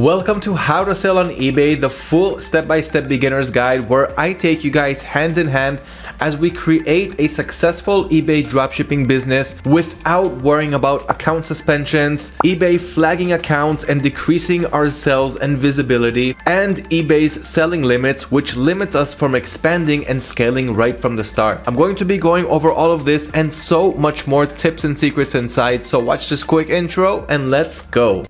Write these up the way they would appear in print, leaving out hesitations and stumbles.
Welcome to How to Sell on eBay, the full step-by-step beginner's guide where I take you guys hand in hand as we create a successful eBay dropshipping business without worrying about account suspensions, eBay flagging accounts and decreasing our sales and visibility, and eBay's selling limits, which limits us from expanding and scaling right from the start. I'm going to be going over all of this and so much more tips and secrets inside, so watch this quick intro and let's go.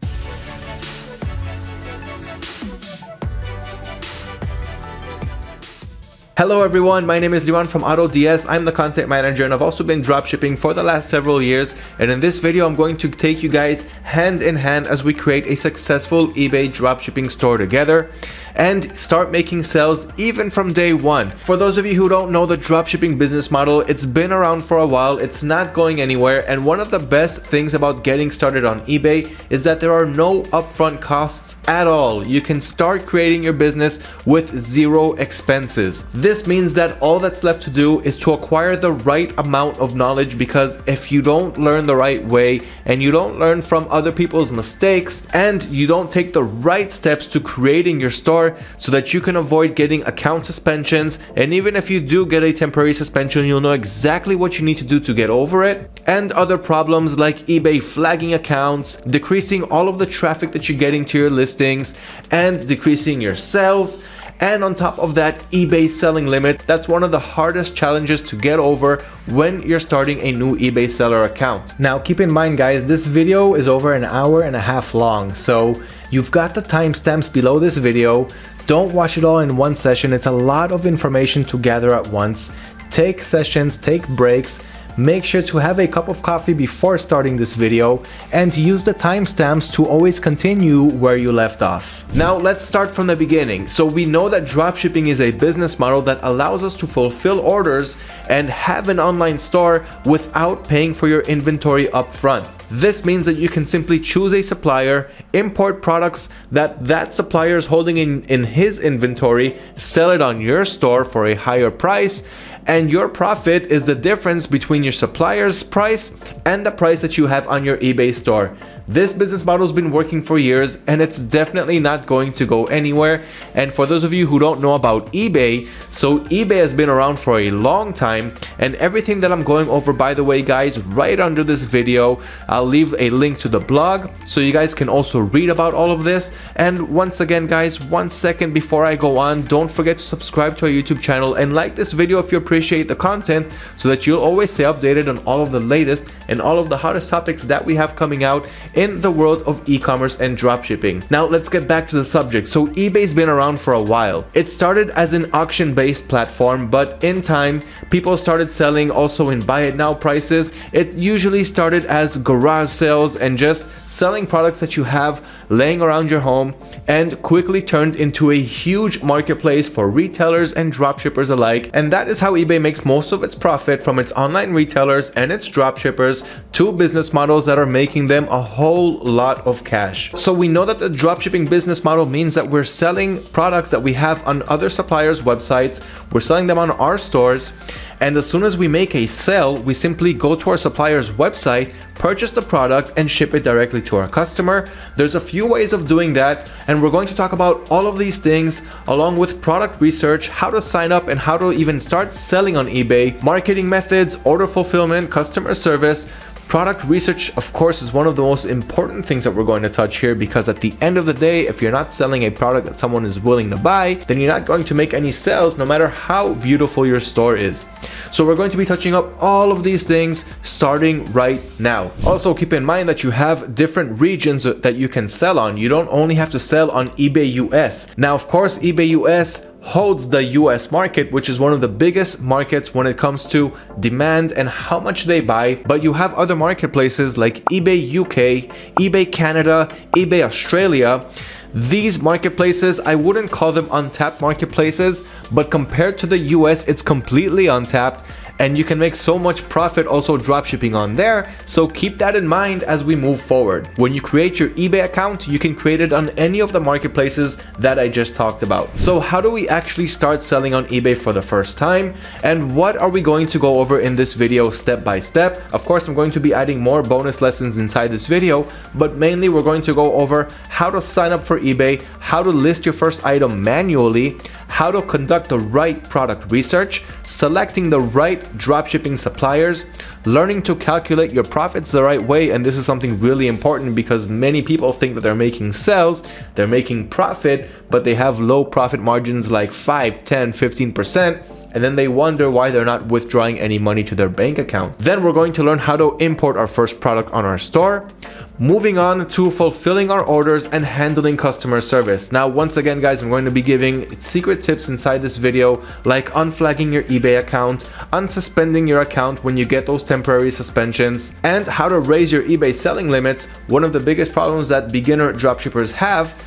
Hello everyone, my name is Liwan from AutoDS. I'm the content manager and I've also been dropshipping for the last several years, and in this video I'm going to take you guys hand in hand as we create a successful eBay dropshipping store together and start making sales even from day one. For those of you who don't know the dropshipping business model, it's been around for a while, it's not going anywhere, and one of the best things about getting started on eBay is that there are no upfront costs at all. You can start creating your business with zero expenses. This means that all that's left to do is to acquire the right amount of knowledge, because if you don't learn the right way and you don't learn from other people's mistakes and you don't take the right steps to creating your store so that you can avoid getting account suspensions, and even if you do get a temporary suspension, you'll know exactly what you need to do to get over it, and other problems like eBay flagging accounts, decreasing all of the traffic that you're getting to your listings, and decreasing your sales. And on top of that, eBay selling limit, that's one of the hardest challenges to get over when you're starting a new eBay seller account. Now keep in mind guys, this video is over an hour and a half long, so you've got the timestamps below this video. Don't watch it all in one session, it's a lot of information to gather at once. Take sessions, take breaks. Make sure to have a cup of coffee before starting this video and use the timestamps to always continue where you left off. Now let's start from the beginning. So we know that dropshipping is a business model that allows us to fulfill orders and have an online store without paying for your inventory up front. This means that you can simply choose a supplier, import products that supplier is holding in his inventory, sell it on your store for a higher price, and your profit is the difference between your supplier's price and the price that you have on your eBay store. This business model has been working for years and it's definitely not going to go anywhere. And for those of you who don't know about eBay, so eBay has been around for a long time, and everything that I'm going over, by the way guys, right under this video, I'll leave a link to the blog so you guys can also read about all of this. And once again guys, 1 second before I go on, don't forget to subscribe to our YouTube channel and like this video if you appreciate the content, so that you'll always stay updated on all of the latest and all of the hottest topics that we have coming out in the world of e-commerce and dropshipping. Now let's get back to the subject. So eBay's been around for a while. It started as an auction-based platform, but in time people started selling also in buy it now prices. It usually started as garage sales and just selling products that you have laying around your home, and quickly turned into a huge marketplace for retailers and dropshippers alike. And that is how eBay makes most of its profit, from its online retailers and its dropshippers, two business models that are making them a whole lot of cash. So we know that the dropshipping business model means that we're selling products that we have on other suppliers' websites, we're selling them on our stores, and as soon as we make a sale, we simply go to our supplier's website, purchase the product, and ship it directly to our customer. There's a few ways of doing that, and we're going to talk about all of these things along with product research, how to sign up and how to even start selling on eBay, marketing methods, order fulfillment, customer service. Product research, of course, is one of the most important things that we're going to touch here, because at the end of the day, if you're not selling a product that someone is willing to buy, then you're not going to make any sales no matter how beautiful your store is. So we're going to be touching up all of these things starting right now. Also keep in mind that you have different regions that you can sell on. You don't only have to sell on eBay US. Now of course eBay US holds the US market, which is one of the biggest markets when it comes to demand and how much they buy, but you have other marketplaces like eBay UK, eBay Canada, eBay Australia. These marketplaces, I wouldn't call them untapped marketplaces, but compared to the US, it's completely untapped. and you can make so much profit also dropshipping on there. So keep that in mind as we move forward. When you create your eBay account, you can create it on any of the marketplaces that I just talked about. So how do we actually start selling on eBay for the first time, and what are we going to go over in this video step by step? Of course, I'm going to be adding more bonus lessons inside this video, but mainly we're going to go over how to sign up for eBay, how to list your first item manually, how to conduct the right product research, selecting the right dropshipping suppliers, learning to calculate your profits the right way. And this is something really important because many people think that they're making sales, they're making profit, but they have low profit margins like 5, 10, 15%. And then they wonder why they're not withdrawing any money to their bank account. Then we're going to learn how to import our first product on our store. Moving on to fulfilling our orders and handling customer service. Now, once again, guys, I'm going to be giving secret tips inside this video, like unflagging your eBay account, unsuspending your account when you get those temporary suspensions, and how to raise your eBay selling limits, one of the biggest problems that beginner dropshippers have.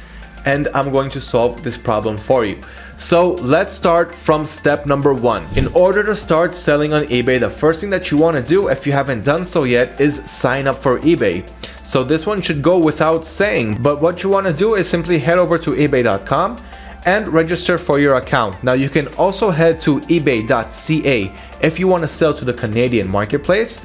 And I'm going to solve this problem for you. So let's start from step number 1. In order to start selling on eBay, the first thing that you want to do, if you haven't done so yet, is sign up for eBay. So this one should go without saying, but what you want to do is simply head over to ebay.com and register for your account. Now you can also head to ebay.ca if you want to sell to the Canadian marketplace,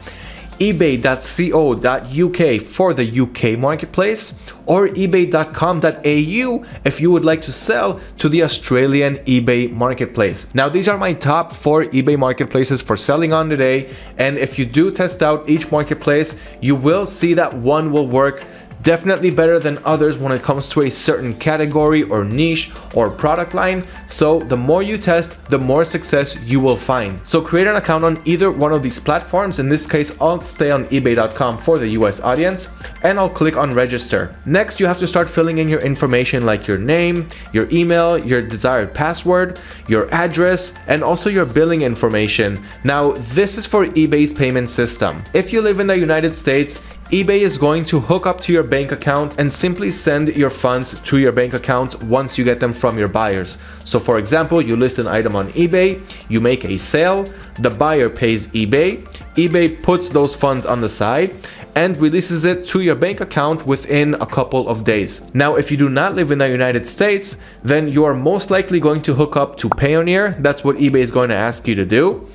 ebay.co.uk for the UK marketplace, or ebay.com.au if you would like to sell to the Australian eBay marketplace. Now these are my top 4 eBay marketplaces for selling on today, and if you do test out each marketplace, you will see that one will work definitely better than others when it comes to a certain category or niche or product line. So the more you test, the more success you will find. So create an account on either one of these platforms. In this case, I'll stay on ebay.com for the US audience, and I'll click on register. Next, you have to start filling in your information like your name, your email, your desired password, your address, and also your billing information. Now, this is for eBay's payment system. If you live in the United States, eBay is going to hook up to your bank account and simply send your funds to your bank account once you get them from your buyers. So for example, you list an item on eBay, you make a sale, the buyer pays eBay, eBay puts those funds on the side and releases it to your bank account within a couple of days. Now, if you do not live in the United States, then you are most likely going to hook up to Payoneer. That's what eBay is going to ask you to do.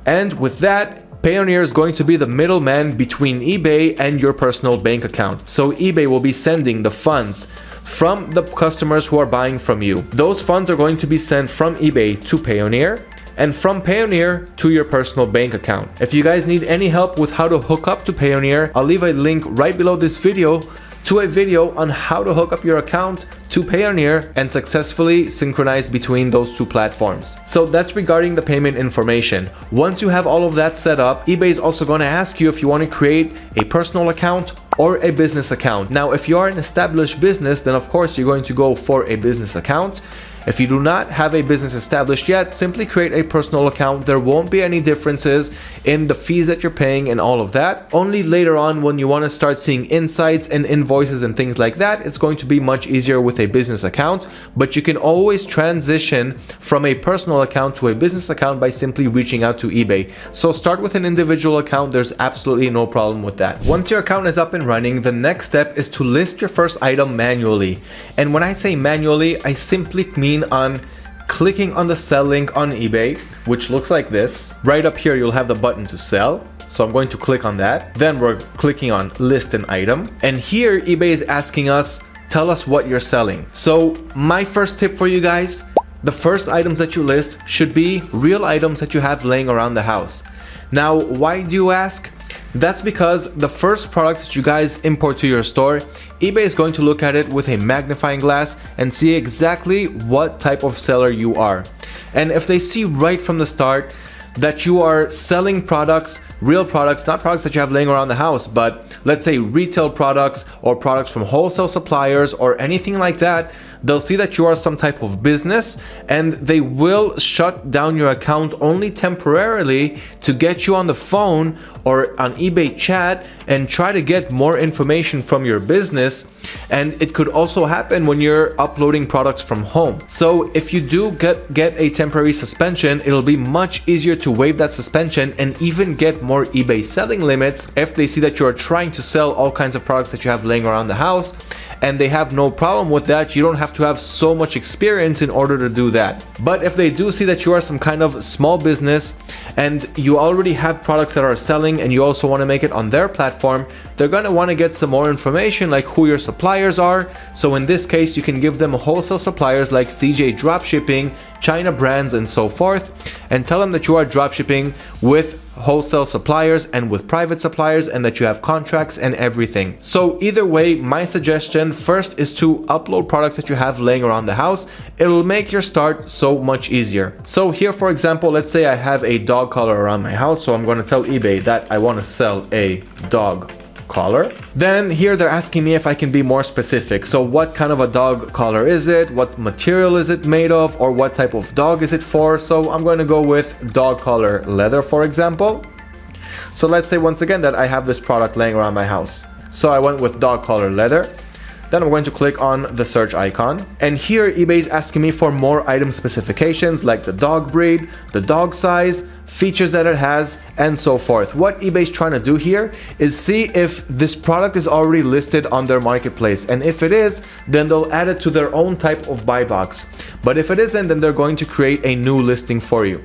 And with that, Payoneer is going to be the middleman between eBay and your personal bank account. So eBay will be sending the funds from the customers who are buying from you. Those funds are going to be sent from eBay to Payoneer, and from Payoneer to your personal bank account. If you guys need any help with how to hook up to Payoneer, I'll leave a link right below this video to a video on how to hook up your account to Payoneer and successfully synchronize between those two platforms. So that's regarding the payment information. Once you have all of that set up, eBay is also going to ask you if you want to create a personal account or a business account. Now, if you are an established business, then of course you're going to go for a business account. If you do not have a business established yet, simply create a personal account. There won't be any differences in the fees that you're paying and all of that. Only later on, when you want to start seeing insights and invoices and things like that, it's going to be much easier with a business account. But you can always transition from a personal account to a business account by simply reaching out to eBay. So start with an individual account. There's absolutely no problem with that. Once your account is up and running, the next step is to list your first item manually. And when I say manually, I simply mean on clicking on the sell link on eBay, which looks like this. Right up here, you'll have the button to sell. So I'm going to click on that. Then we're clicking on list an item. And here eBay is asking us, tell us what you're selling. So my first tip for you guys, the first items that you list should be real items that you have laying around the house. Now, why do you ask? That's because the first products that you guys import to your store, eBay is going to look at it with a magnifying glass and see exactly what type of seller you are. And if they see right from the start that you are selling products, real products, not products that you have laying around the house, but let's say retail products or products from wholesale suppliers or anything like that, they'll see that you are some type of business and they will shut down your account only temporarily to get you on the phone or on eBay chat and try to get more information from your business And it could also happen when you're uploading products from home. So if you do get a temporary suspension, it'll be much easier to waive that suspension and even get more eBay selling limits if they see that you're trying to sell all kinds of products that you have laying around the house, and they have no problem with that. You don't have to have so much experience in order to do that. But if they do see that you are some kind of small business and you already have products that are selling and you also want to make it on their platform, they're going to want to get some more information, like who your suppliers are. So in this case, you can give them wholesale suppliers like CJ Dropshipping, China Brands, and so forth, and tell them that you are dropshipping with wholesale suppliers and with private suppliers, and that you have contracts and everything. So either way, my suggestion first is to upload products that you have laying around the house. It'll make your start so much easier. So here, for example, let's say I have a dog collar around my house, so I'm going to tell eBay that I want to sell a dog collar. Then here they're asking me if I can be more specific. So what kind of a dog collar is it? What material is it made of? Or what type of dog is it for? So I'm going to go with dog collar leather, for example. So let's say once again that I have this product laying around my house. So I went with dog collar leather. Then I'm going to click on the search icon. And here eBay is asking me for more item specifications like the dog breed, the dog size, features that it has, and so forth. What eBay's trying to do here is see if this product is already listed on their marketplace. And if it is, then they'll add it to their own type of buy box. But if it isn't, then they're going to create a new listing for you.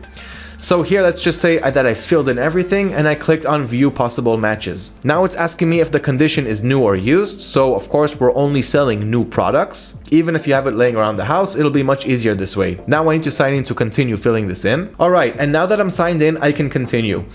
So here, let's just say that I filled in everything and I clicked on view possible matches. Now it's asking me if the condition is new or used. So of course, we're only selling new products. Even if you have it laying around the house, it'll be much easier this way. Now I need to sign in to continue filling this in. All right, and now that I'm signed in, I can continue.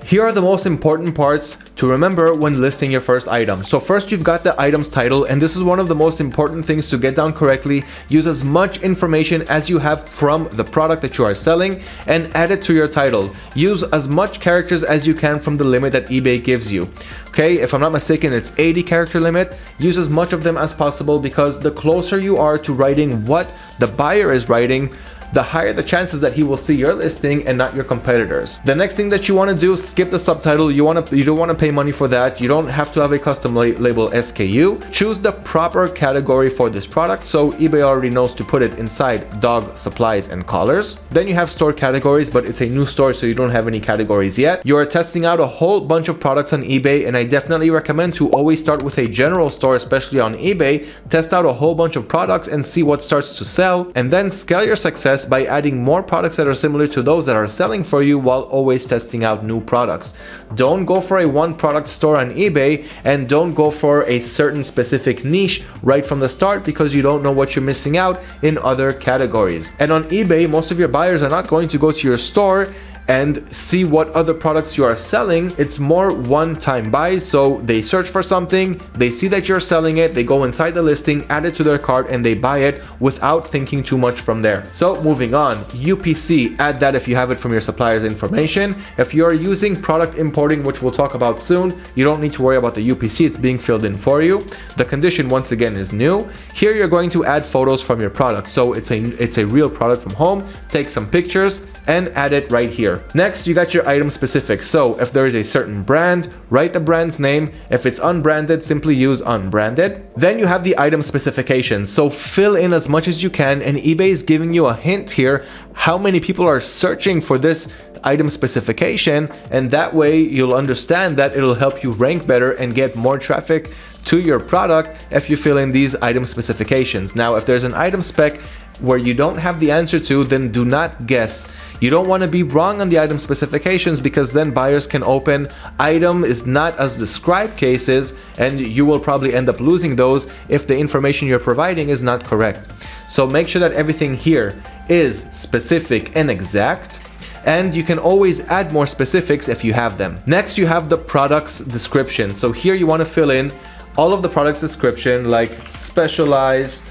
Here are the most important parts to remember when listing your first item. So first, you've got the item's title, and this is one of the most important things to get down correctly. Use as much information as you have from the product that you are selling and add it to your title. Use as much characters as you can from the limit that eBay gives you. Okay, if I'm not mistaken, it's 80 character limit. Use as much of them as possible, because the closer you are to writing what the buyer is writing, the higher the chances that he will see your listing and not your competitors. The next thing that you want to do, skip the subtitle. You don't want to pay money for that. You don't have to have a custom label SKU. Choose the proper category for this product. So eBay already knows to put it inside dog supplies and collars. Then you have store categories, but it's a new store, so you don't have any categories yet. You are testing out a whole bunch of products on eBay, and I definitely recommend to always start with a general store, especially on eBay. Test out a whole bunch of products and see what starts to sell, and then scale your success by adding more products that are similar to those that are selling for you, while always testing out new products. Don't go for a one product store on eBay, and don't go for a certain specific niche right from the start, because you don't know what you're missing out in other categories. And on eBay, most of your buyers are not going to go to your store and see what other products you are selling. It's more one-time buys. So they search for something, they see that you're selling it, they go inside the listing, add it to their cart, and they buy it without thinking too much from there. So moving on, UPC, add that if you have it from your supplier's information. If you're using product importing, which we'll talk about soon, you don't need to worry about the UPC, it's being filled in for you. The condition once again is new. Here you're going to add photos from your product. So it's a real product from home. Take some pictures and add it right here. Next, you got your item specific. So if there is a certain brand, write the brand's name. If it's unbranded, simply use unbranded. Then you have the item specifications. So fill in as much as you can, and eBay is giving you a hint here how many people are searching for this item specification, and that way you'll understand that it'll help you rank better and get more traffic to your product if you fill in these item specifications. Now, if there's an item spec where you don't have the answer to, then do not guess. You don't want to be wrong on the item specifications, because then buyers can open item is not as described cases, and you will probably end up losing those if the information you're providing is not correct. So make sure that everything here is specific and exact, and you can always add more specifics if you have them. Next, you have the product's description. So here you want to fill in all of the product's description, like specialized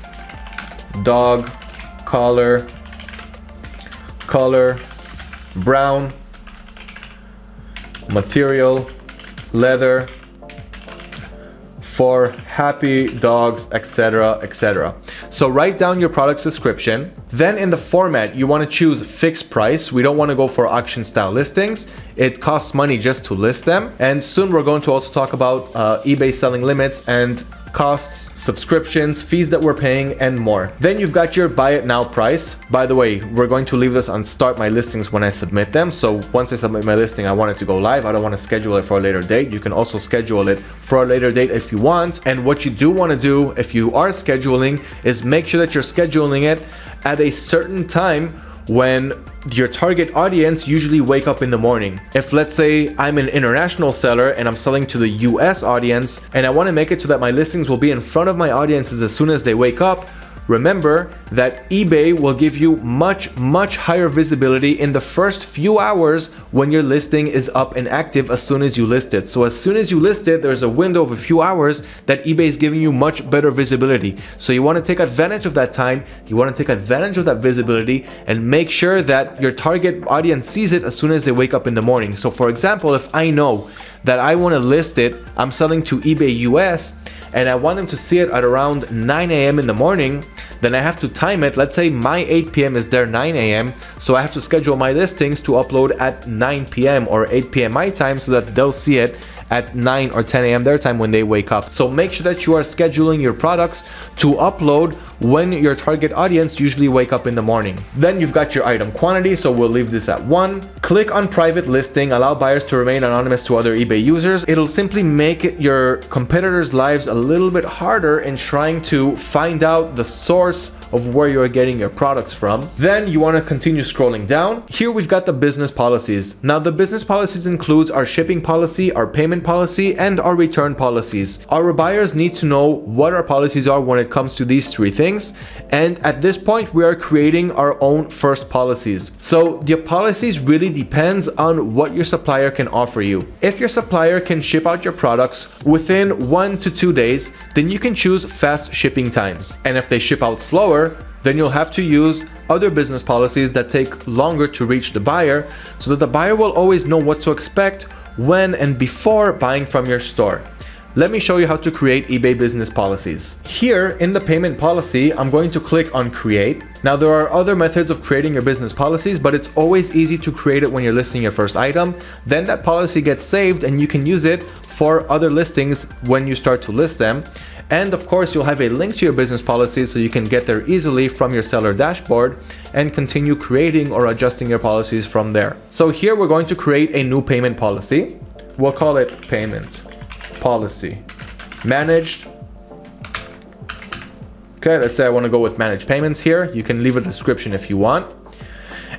dog collar, color, brown, material, leather, for happy dogs, etc., etc. So write down your product's description. Then in the format, you want to choose fixed price. We don't want to go for auction style listings. It costs money just to list them. And soon we're going to also talk about eBay selling limits and costs, subscriptions, fees that we're paying, and more. Then you've got your buy it now price. By the way, we're going to leave this on start my listings when I submit them. So once I submit my listing, I want it to go live. I don't want to schedule it for a later date. You can also schedule it for a later date if you want. And what you do want to do if you are scheduling is make sure that you're scheduling it at a certain time when your target audience usually wake up in the morning. If let's say I'm an international seller and I'm selling to the US audience and I want to make it so that my listings will be in front of my audiences as soon as they wake up, remember that eBay will give you much higher visibility in the first few hours when your listing is up and active as soon as you list it. So as soon as you list it, there's a window of a few hours that eBay is giving you much better visibility. So you want to take advantage of that time, you want to take advantage of that visibility and make sure that your target audience sees it as soon as they wake up in the morning. So for example, if I know that I want to list it, I'm selling to eBay US, and I want them to see it at around 9 a.m. in the morning, then I have to time it. Let's say my 8 p.m. is their 9 a.m. So I have to schedule my listings to upload at 9 p.m. or 8 p.m. my time so that they'll see it at 9 or 10 a.m. their time when they wake up. So make sure that you are scheduling your products to upload when your target audience usually wake up in the morning. Then you've got your item quantity, so we'll leave this at 1. Click on private listing, allow buyers to remain anonymous to other eBay users. It'll simply make your competitors' lives a little bit harder in trying to find out the source of where you're getting your products from. Then you want to continue scrolling down. Here we've got the business policies. Now the business policies includes our shipping policy, our payment policy, and our return policies. Our buyers need to know what our policies are when it comes to these 3 things. And at this point, we are creating our own first policies. So the policies really depends on what your supplier can offer you. If your supplier can ship out your products within 1 to 2 days, then you can choose fast shipping times. And if they ship out slower, then you'll have to use other business policies that take longer to reach the buyer so that the buyer will always know what to expect when and before buying from your store. Let me show you how to create eBay business policies. Here in the payment policy, I'm going to click on create. Now there are other methods of creating your business policies, but it's always easy to create it when you're listing your first item. Then that policy gets saved and you can use it for other listings when you start to list them. And of course, you'll have a link to your business policies so you can get there easily from your seller dashboard and continue creating or adjusting your policies from there. So here we're going to create a new payment policy. We'll call it payment policy managed. Okay, let's say I want to go with managed payments here. You can leave a description if you want.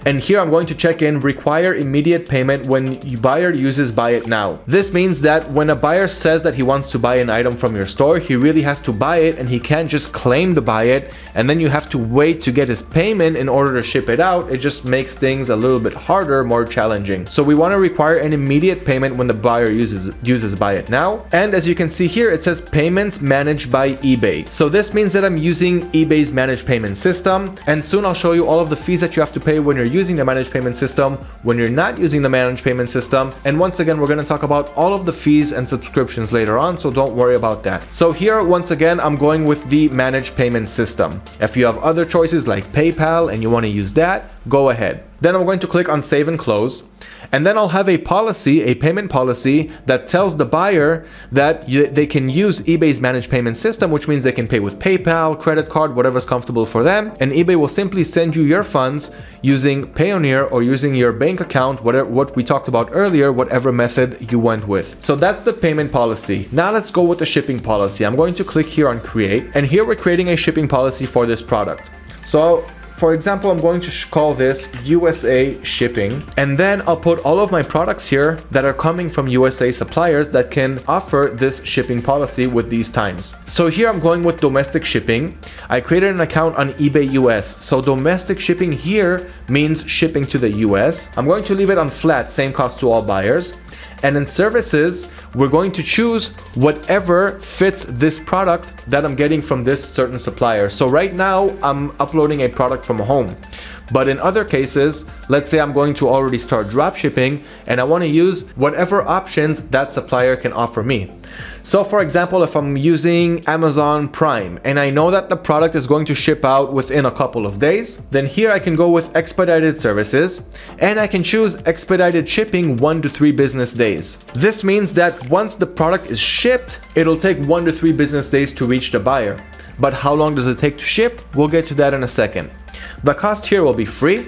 And here I'm going to check in require immediate payment when your buyer uses buy it now. This means that when a buyer says that he wants to buy an item from your store, he really has to buy it and he can't just claim to buy it and then you have to wait to get his payment in order to ship it out. It just makes things a little bit harder, more challenging. So we want to require an immediate payment when the buyer uses buy it now. And as you can see here, it says payments managed by eBay. So this means that I'm using eBay's managed payment system, and soon I'll show you all of the fees that you have to pay when you're using the managed payment system, when you're not using the managed payment system. And once again, we're going to talk about all of the fees and subscriptions later on, so don't worry about that. So here, once again, I'm going with the managed payment system. If you have other choices like PayPal and you want to use that, go ahead. Then I'm going to click on save and close. And then I'll have a policy, a payment policy that tells the buyer that they can use eBay's managed payment system, which means they can pay with PayPal, credit card, whatever's comfortable for them. And eBay will simply send you your funds using Payoneer or using your bank account, what we talked about earlier, whatever method you went with. So that's the payment policy. Now let's go with the shipping policy. I'm going to click here on create. And here we're creating a shipping policy for this product. So for example, I'm going to call this USA shipping, and then I'll put all of my products here that are coming from USA suppliers that can offer this shipping policy with these times. So here I'm going with domestic shipping. I created an account on eBay US. So domestic shipping here means shipping to the US. I'm going to leave it on flat, same cost to all buyers. And in services, we're going to choose whatever fits this product that I'm getting from this certain supplier. So right now I'm uploading a product from home. But in other cases, let's say I'm going to already start drop shipping and I want to use whatever options that supplier can offer me. So for example, if I'm using Amazon Prime and I know that the product is going to ship out within a couple of days, then here I can go with expedited services and I can choose expedited shipping 1 to 3 business days. This means that once the product is shipped, it'll take 1 to 3 business days to reach the buyer. But how long does it take to ship? We'll get to that in a second. The cost here will be free,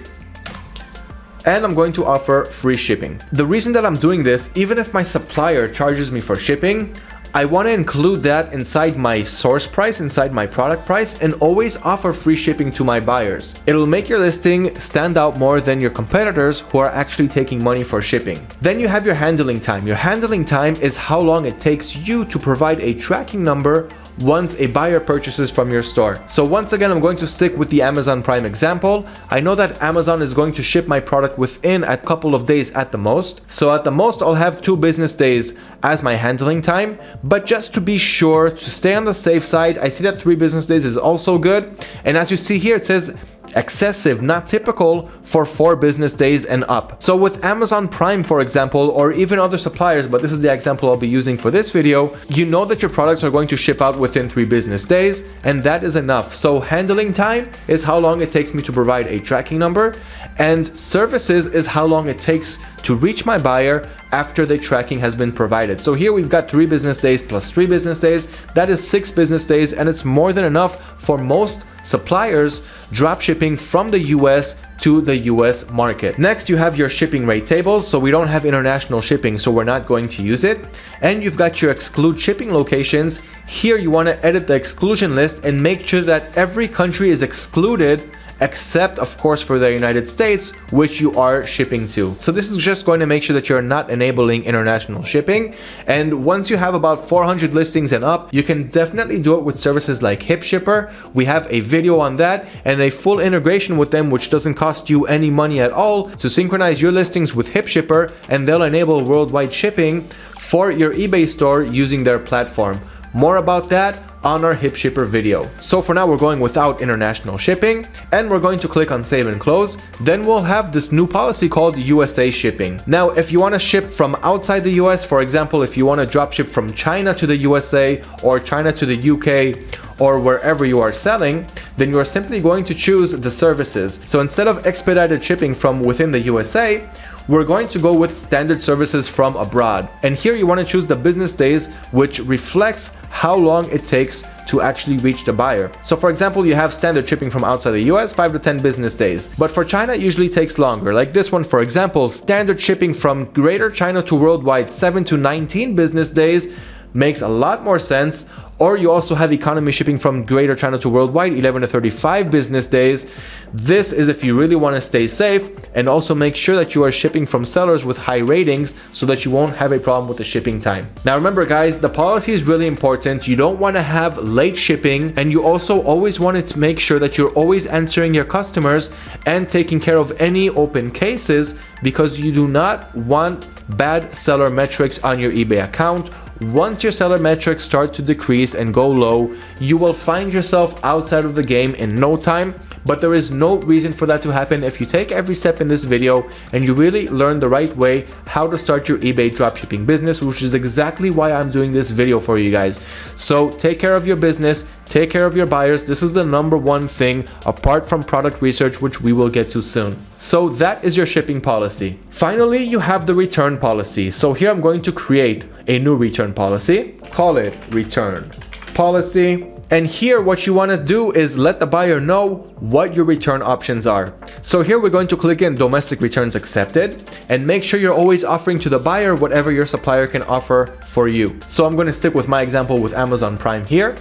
and I'm going to offer free shipping. The reason that I'm doing this, even if my supplier charges me for shipping, I want to include that inside my source price, inside my product price, and always offer free shipping to my buyers. It'll make your listing stand out more than your competitors who are actually taking money for shipping. Then you have your handling time. Your handling time is how long it takes you to provide a tracking number once a buyer purchases from your store. So once again, I'm going to stick with the Amazon Prime example. I know that Amazon is going to ship my product within a couple of days at the most. So at the most, I'll have 2 business days as my handling time. But just to be sure, to stay on the safe side, I see that 3 business days is also good. And as you see here, it says excessive, not typical, for 4 business days and up. So with Amazon Prime, for example, or even other suppliers, but this is the example I'll be using for this video, you know that your products are going to ship out within 3 business days, and that is enough. So handling time is how long it takes me to provide a tracking number, and services is how long it takes to reach my buyer after the tracking has been provided. So here we've got 3 business days plus 3 business days. That is 6 business days, and it's more than enough for most suppliers drop shipping from the US to the US market. Next, you have your shipping rate tables. So we don't have international shipping, so we're not going to use it. And you've got your exclude shipping locations. Here you want to edit the exclusion list and make sure that every country is excluded except of course for the United States, which you are shipping to. So this is just going to make sure that you're not enabling international shipping. And once you have about 400 listings and up, you can definitely do it with services like HipShipper. We have a video on that and a full integration with them, which doesn't cost you any money at all, to synchronize your listings with HipShipper, and they'll enable worldwide shipping for your eBay store using their platform. More about that on our HipShipper video. So for now, we're going without international shipping, and we're going to click on save and close. Then we'll have this new policy called USA shipping. Now, if you want to ship from outside the US, for example, if you want to drop ship from China to the USA or China to the UK or wherever you are selling, then you are simply going to choose the services. So instead of expedited shipping from within the USA, we're going to go with standard services from abroad. And here you want to choose the business days, which reflects how long it takes to actually reach the buyer. So for example, you have standard shipping from outside the US, 5 to 10 business days. But for China, it usually takes longer. Like this one, for example, standard shipping from Greater China to worldwide, 7 to 19 business days, makes a lot more sense. Or you also have economy shipping from Greater China to worldwide, 11 to 35 business days. This is if you really want to stay safe and also make sure that you are shipping from sellers with high ratings so that you won't have a problem with the shipping time. Now remember guys, the policy is really important. You don't want to have late shipping, and you also always want to make sure that you're always answering your customers and taking care of any open cases, because you do not want bad seller metrics on your eBay account. Once your seller metrics start to decrease and go low, you will find yourself outside of the game in no time. But there is no reason for that to happen if you take every step in this video and you really learn the right way how to start your eBay dropshipping business, which is exactly why I'm doing this video for you guys. So take care of your business, take care of your buyers. This is the #1 thing apart from product research, which we will get to soon. So that is your shipping policy. Finally, you have the return policy. So here I'm going to create a new return policy. Call it return policy. And here what you want to do is let the buyer know what your return options are. So here we're going to click in domestic returns accepted, and make sure you're always offering to the buyer whatever your supplier can offer for you. So I'm going to stick with my example with Amazon Prime here.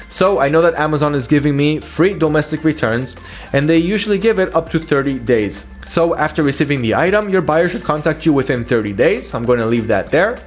So I know that Amazon is giving me free domestic returns, and they usually give it up to 30 days. So after receiving the item, your buyer should contact you within 30 days. I'm going to leave that there.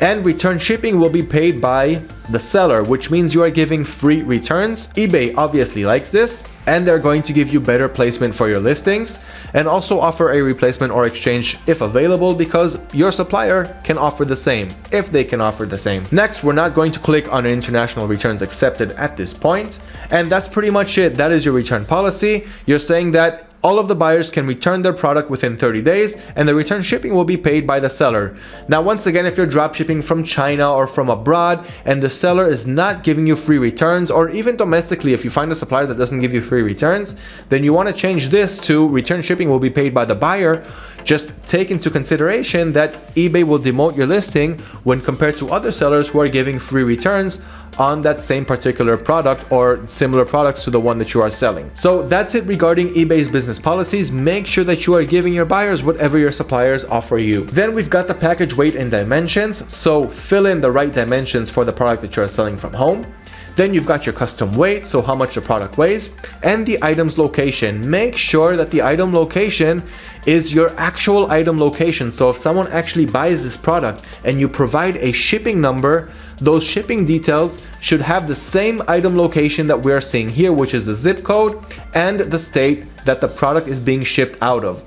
And return shipping will be paid by the seller, which means you are giving free returns. eBay obviously likes this, and they're going to give you better placement for your listings, and also offer a replacement or exchange if available, because your supplier can offer the same, if they can offer the same. Next, we're not going to click on international returns accepted at this point, and that's pretty much it. That is your return policy. You're saying that All of the buyers can return their product within 30 days, and the return shipping will be paid by the seller. Now, once again, if you're dropshipping from China or from abroad and the seller is not giving you free returns, or even domestically, if you find a supplier that doesn't give you free returns, then you want to change this to return shipping will be paid by the buyer. Just take into consideration that eBay will demote your listing when compared to other sellers who are giving free returns on that same particular product or similar products to the one that you are selling. So that's it regarding eBay's business policies. Make sure that you are giving your buyers whatever your suppliers offer you. Then we've got the package weight and dimensions. So fill in the right dimensions for the product that you're selling from home. Then you've got your custom weight, so how much the product weighs, and the item's location. Make sure that the item location is your actual item location. So if someone actually buys this product and you provide a shipping number, those shipping details should have the same item location that we are seeing here, which is the zip code and the state that the product is being shipped out of.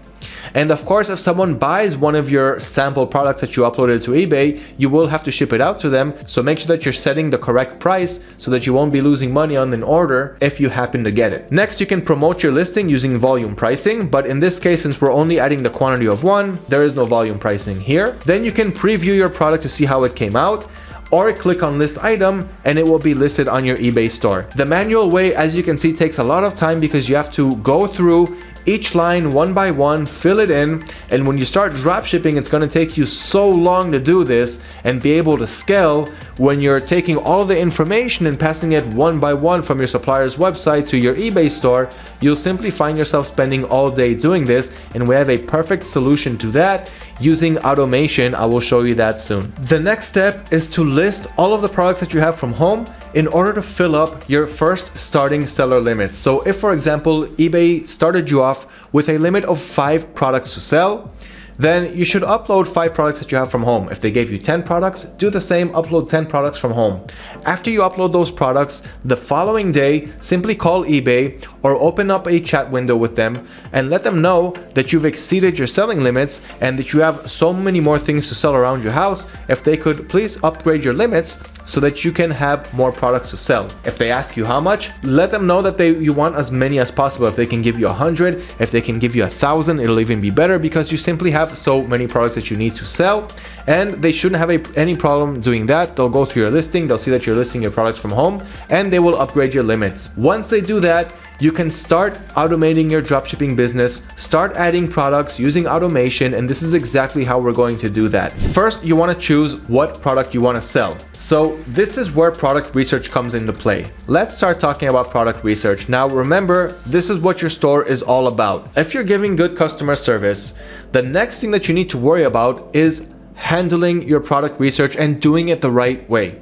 And of course, if someone buys one of your sample products that you uploaded to eBay, you will have to ship it out to them. So make sure that you're setting the correct price so that you won't be losing money on an order if you happen to get it. Next, you can promote your listing using volume pricing. But in this case, since we're only adding the quantity of one, there is no volume pricing here. Then you can preview your product to see how it came out, or click on list item and it will be listed on your eBay store. The manual way, as you can see, takes a lot of time because you have to go through each line one by one, fill it in, and when you start drop shipping, it's going to take you so long to do this and be able to scale. When you're taking all the information and passing it one by one from your supplier's website to your eBay store, you'll simply find yourself spending all day doing this, and we have a perfect solution to that using automation. I will show you that soon. The next step is to list all of the products that you have from home in order to fill up your first starting seller limits. So if, for example, eBay started you off with a limit of 5 products to sell, then you should upload 5 products that you have from home. If they gave you 10 products, do the same, upload 10 products from home. After you upload those products, the following day, simply call eBay or open up a chat window with them and let them know that you've exceeded your selling limits and that you have so many more things to sell around your house. If they could please upgrade your limits so that you can have more products to sell. If they ask you how much, let them know that you want as many as possible. If they can give you 100, if they can give you 1,000, it'll even be better because you simply have so many products that you need to sell, and they shouldn't have any problem doing that. They'll go through your listing, they'll see that you're listing your products from home, and they will upgrade your limits. Once they do that, you can start automating your dropshipping business, start adding products using automation, and this is exactly how we're going to do that. First, you want to choose what product you want to sell. So this is where product research comes into play. Let's start talking about product research. Now remember, this is what your store is all about. If you're giving good customer service, the next thing that you need to worry about is handling your product research and doing it the right way.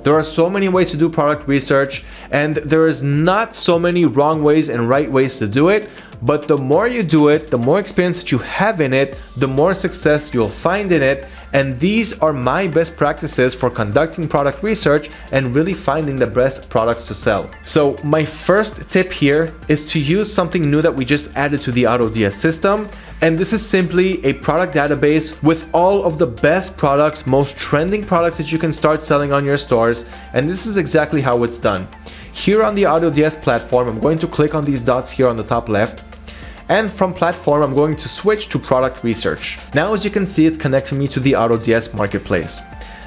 There are so many ways to do product research, and there is not so many wrong ways and right ways to do it. But the more you do it, the more experience that you have in it, the more success you'll find in it. And these are my best practices for conducting product research and really finding the best products to sell. So my first tip here is to use something new that we just added to the AutoDS system. And this is simply a product database with all of the best products, most trending products that you can start selling on your stores. And this is exactly how it's done. Here on the AutoDS platform, I'm going to click on these dots here on the top left. And from platform, I'm going to switch to product research. Now, as you can see, it's connecting me to the AutoDS marketplace.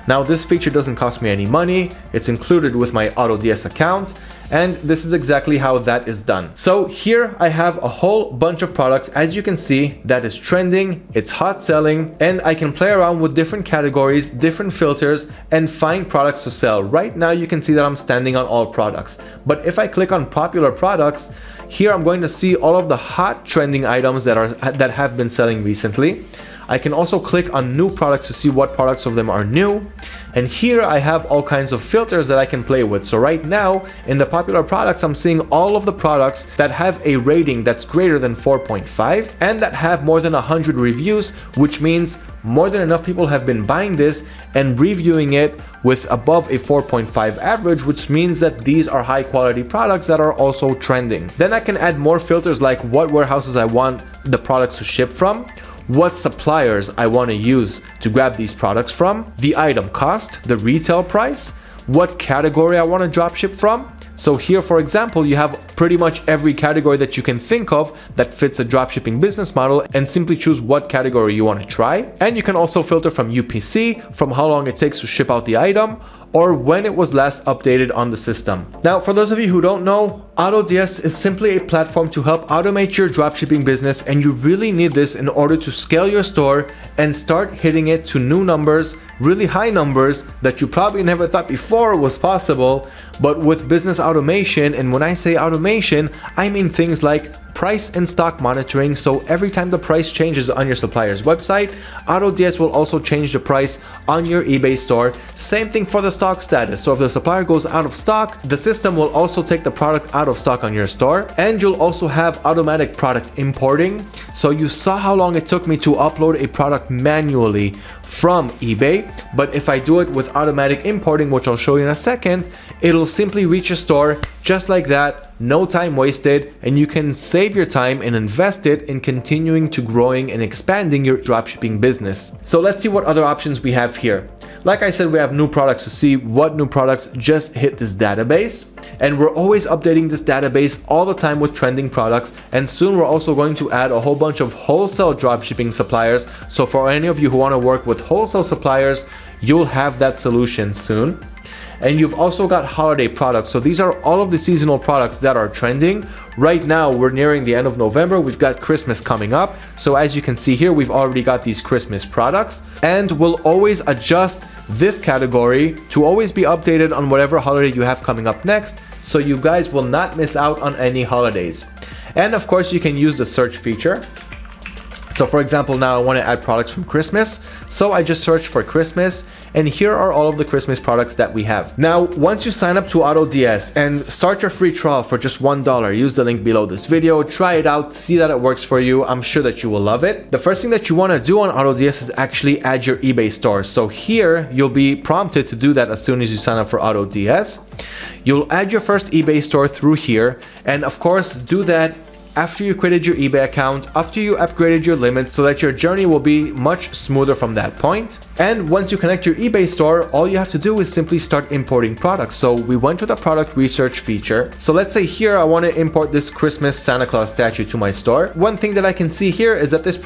Now, this feature doesn't cost me any money. It's included with my AutoDS account. And this is exactly how that is done. So here I have a whole bunch of products, as you can see, that is trending, it's hot selling, and I can play around with different categories, different filters, and find products to sell. Right now you can see that I'm standing on all products. But if I click on popular products, here I'm going to see all of the hot trending items that have been selling recently. I can also click on new products to see what products of them are new. And here I have all kinds of filters that I can play with. So right now in the popular products, I'm seeing all of the products that have a rating that's greater than 4.5 and that have more than 100 reviews, which means more than enough people have been buying this and reviewing it with above a 4.5 average, which means that these are high quality products that are also trending. Then I can add more filters like what warehouses I want the products to ship from, what suppliers I want to use to grab these products from, the item cost, the retail price, what category I want to drop ship from. So here, for example, you have pretty much every category that you can think of that fits a dropshipping business model and simply choose what category you want to try. And you can also filter from UPC, from how long it takes to ship out the item, or when it was last updated on the system. Now, for those of you who don't know, AutoDS is simply a platform to help automate your dropshipping business, and you really need this in order to scale your store and start hitting it to new numbers, really high numbers that you probably never thought before was possible. But with business automation, and when I say automation, I mean things like price and stock monitoring. So every time the price changes on your supplier's website, AutoDS will also change the price on your eBay store. Same thing for the stock status. So if the supplier goes out of stock, the system will also take the product out of stock on your store. And you'll also have automatic product importing. So you saw how long it took me to upload a product manually from eBay, but if I do it with automatic importing, which I'll show you in a second, it'll simply reach your store just like that, no time wasted, and you can save your time and invest it in continuing to growing and expanding your dropshipping business. So let's see what other options we have here. Like I said, we have new products. To see what new products just hit this database, and we're always updating this database all the time with trending products, and soon we're also going to add a whole bunch of wholesale dropshipping suppliers. So for any of you who want to work with wholesale suppliers, you'll have that solution soon. And you've also got holiday products. So these are all of the seasonal products that are trending. Right now, we're nearing the end of November. We've got Christmas coming up. So as you can see here, we've already got these Christmas products. And we'll always adjust this category to always be updated on whatever holiday you have coming up next, so you guys will not miss out on any holidays. And of course, you can use the search feature. So for example, now I want to add products from Christmas. So I just search for Christmas, and here are all of the Christmas products that we have. Now, once you sign up to AutoDS and start your free trial for just $1, use the link below this video, try it out, see that it works for you. I'm sure that you will love it. The first thing that you want to do on AutoDS is actually add your eBay store. So here you'll be prompted to do that as soon as you sign up for AutoDS. You'll add your first eBay store through here, and of course do that after you created your eBay account, after you upgraded your limits, so that your journey will be much smoother from that point. And once you connect your eBay store, all you have to do is simply start importing products. So we went to the product research feature. So let's say here I want to import this Christmas Santa Claus statue to my store. One thing that I can see here is that this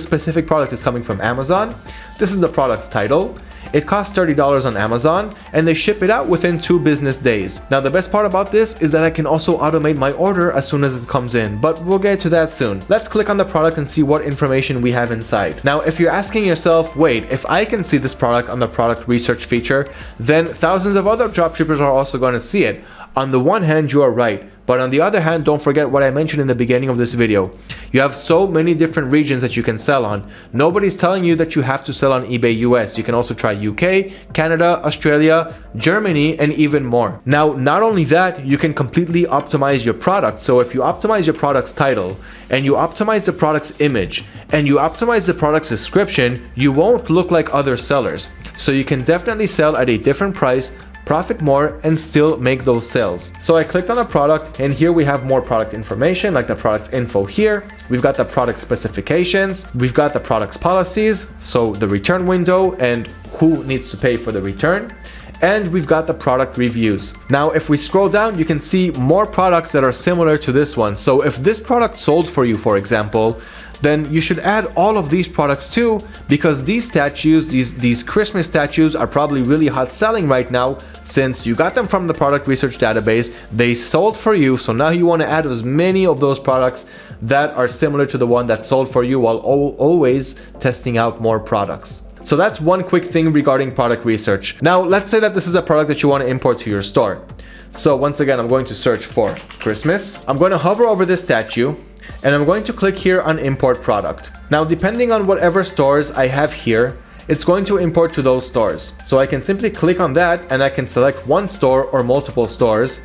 specific product is coming from Amazon. This is the product's title. It costs $30 on Amazon, and they ship it out within 2 business days. Now, the best part about this is that I can also automate my order as soon as it comes in, but we'll get to that soon. Let's click on the product and see what information we have inside. Now, if you're asking yourself, wait, if I can see this product on the product research feature, then thousands of other dropshippers are also going to see it. On the one hand, you are right, but on the other hand, don't forget what I mentioned in the beginning of this video. You have so many different regions that you can sell on. Nobody's telling you that you have to sell on eBay US. You can also try UK, Canada, Australia, Germany, and even more. Now, not only that, you can completely optimize your product. So if you optimize your product's title, and you optimize the product's image, and you optimize the product's description, you won't look like other sellers. So you can definitely sell at a different price, profit more, and still make those sales. So I clicked on the product, and here we have more product information, like the product's info here. We've got the product specifications, we've got the product's policies, so the return window and who needs to pay for the return, and we've got the product reviews. Now, if we scroll down, you can see more products that are similar to this one. So if this product sold for you, for example, then you should add all of these products too, because these statues, these Christmas statues are probably really hot selling right now, since you got them from the product research database, they sold for you, so now you want to add as many of those products that are similar to the one that sold for you, while always testing out more products. So that's one quick thing regarding product research. Now, let's say that this is a product that you want to import to your store. So once again, I'm going to search for Christmas. I'm going to hover over this statue, and I'm going to click here on import product. Now, depending on whatever stores I have here, it's going to import to those stores. So I can simply click on that, and I can select one store or multiple stores,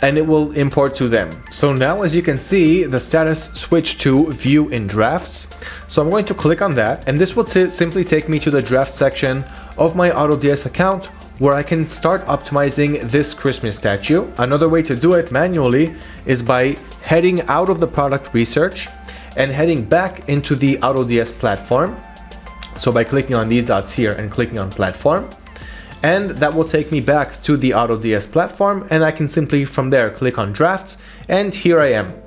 and it will import to them. So now, as you can see, the status switched to view in drafts. So I'm going to click on that, and this will simply take me to the draft section of my AutoDS account, where I can start optimizing this Christmas statue. Another way to do it manually is by heading out of the product research and heading back into the AutoDS platform. So by clicking on these dots here and clicking on platform, and that will take me back to the AutoDS platform, and I can simply from there click on drafts and here I am.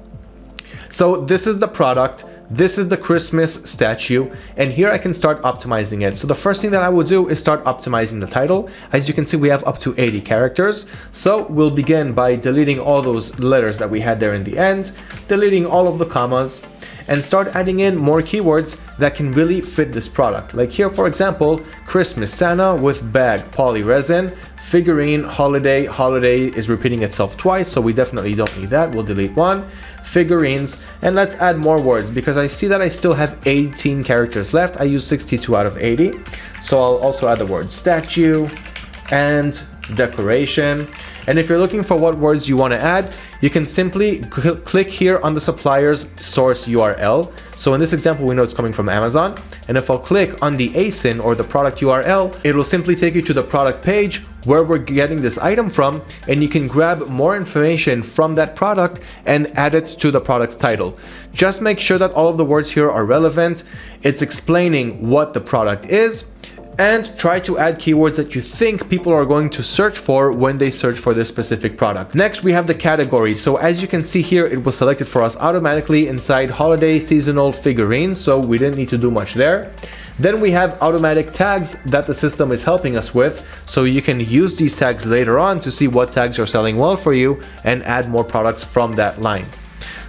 So this is the product. This is the Christmas statue, and here I can start optimizing it. So the first thing that I will do is start optimizing the title. As you can see, we have up to 80 characters. So we'll begin by deleting all those letters that we had there in the end, deleting all of the commas, and start adding in more keywords that can really fit this product. Like here, for example, Christmas Santa with bag, poly resin, figurine, holiday. Holiday is repeating itself twice, so we definitely don't need that. We'll delete one. Figurines, and let's add more words because I see that I still have 18 characters left. I use 62 out of 80, so I'll also add the word statue and decoration. And if you're looking for what words you want to add, you can simply click here on the supplier's source URL. So in this example, we know it's coming from Amazon. And if I'll click on the ASIN or the product URL, it will simply take you to the product page where we're getting this item from, and you can grab more information from that product and add it to the product's title. Just make sure that all of the words here are relevant. It's explaining what the product is, and try to add keywords that you think people are going to search for when they search for this specific product. Next, we have the category. So as you can see here, it was selected for us automatically inside holiday seasonal figurines, so we didn't need to do much there. Then we have automatic tags that the system is helping us with, so you can use these tags later on to see what tags are selling well for you and add more products from that line.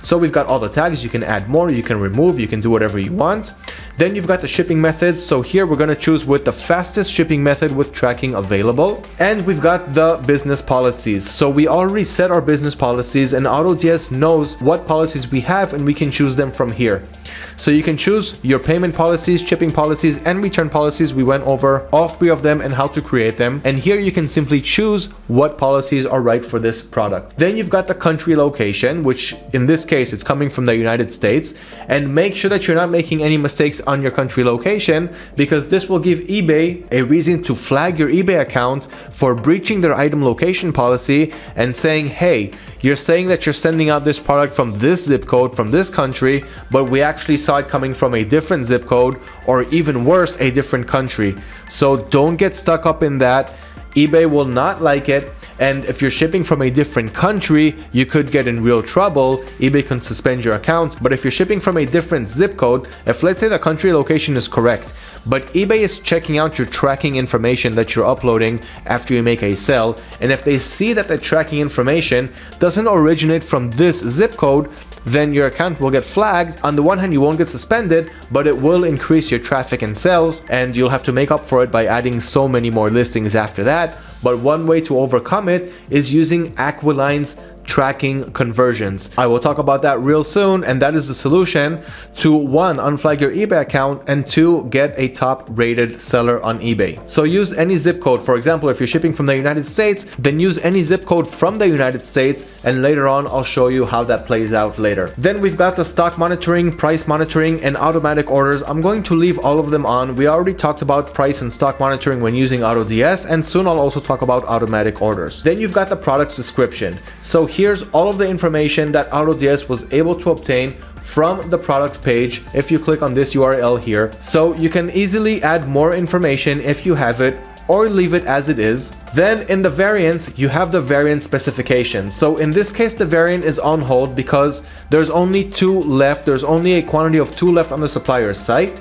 So we've got all the tags. You can add more, you can remove, you can do whatever you want. Then you've got the shipping methods. So here we're going to choose with the fastest shipping method with tracking available. And we've got the business policies. So we already set our business policies, and AutoDS knows what policies we have, and we can choose them from here. So you can choose your payment policies, shipping policies, and return policies. We went over all three of them and how to create them. And here you can simply choose what policies are right for this product. Then you've got the country location, which in this case is coming from the United States. And make sure that you're not making any mistakes on your country location, because this will give eBay a reason to flag your eBay account for breaching their item location policy and saying, hey, you're saying that you're sending out this product from this zip code from this country, but we actually saw it coming from a different zip code, or even worse, a different country. So don't get stuck up in that. eBay will not like it. And if you're shipping from a different country, you could get in real trouble. eBay can suspend your account. But if you're shipping from a different zip code, if let's say the country location is correct, but eBay is checking out your tracking information that you're uploading after you make a sale, and if they see that the tracking information doesn't originate from this zip code, then your account will get flagged. On the one hand, you won't get suspended, but it will increase your traffic and sales, and you'll have to make up for it by adding so many more listings after that. But one way to overcome it is using Aquiline's tracking conversions. I will talk about that real soon, and that is the solution to 1, unflag your eBay account, and 2, get a top rated seller on eBay. So use any zip code. For example, if you're shipping from the United States, then use any zip code from the United States, and later on I'll show you how that plays out later. Then we've got the stock monitoring, price monitoring, and automatic orders. I'm going to leave all of them on. We already talked about price and stock monitoring when using AutoDS, and soon I'll also talk about automatic orders. Then you've got the product's description. So here's all of the information that AutoDS was able to obtain from the product page if you click on this URL here. So you can easily add more information if you have it, or leave it as it is. Then in the variants, you have the variant specifications. So in this case, the variant is on hold because there's only 2 left. There's only a quantity of 2 left on the supplier's site.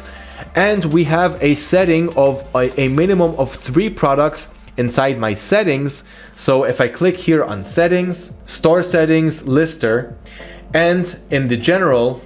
And we have a setting of a minimum of 3 products inside my settings. So if I click here on settings, store settings, lister, and in the general,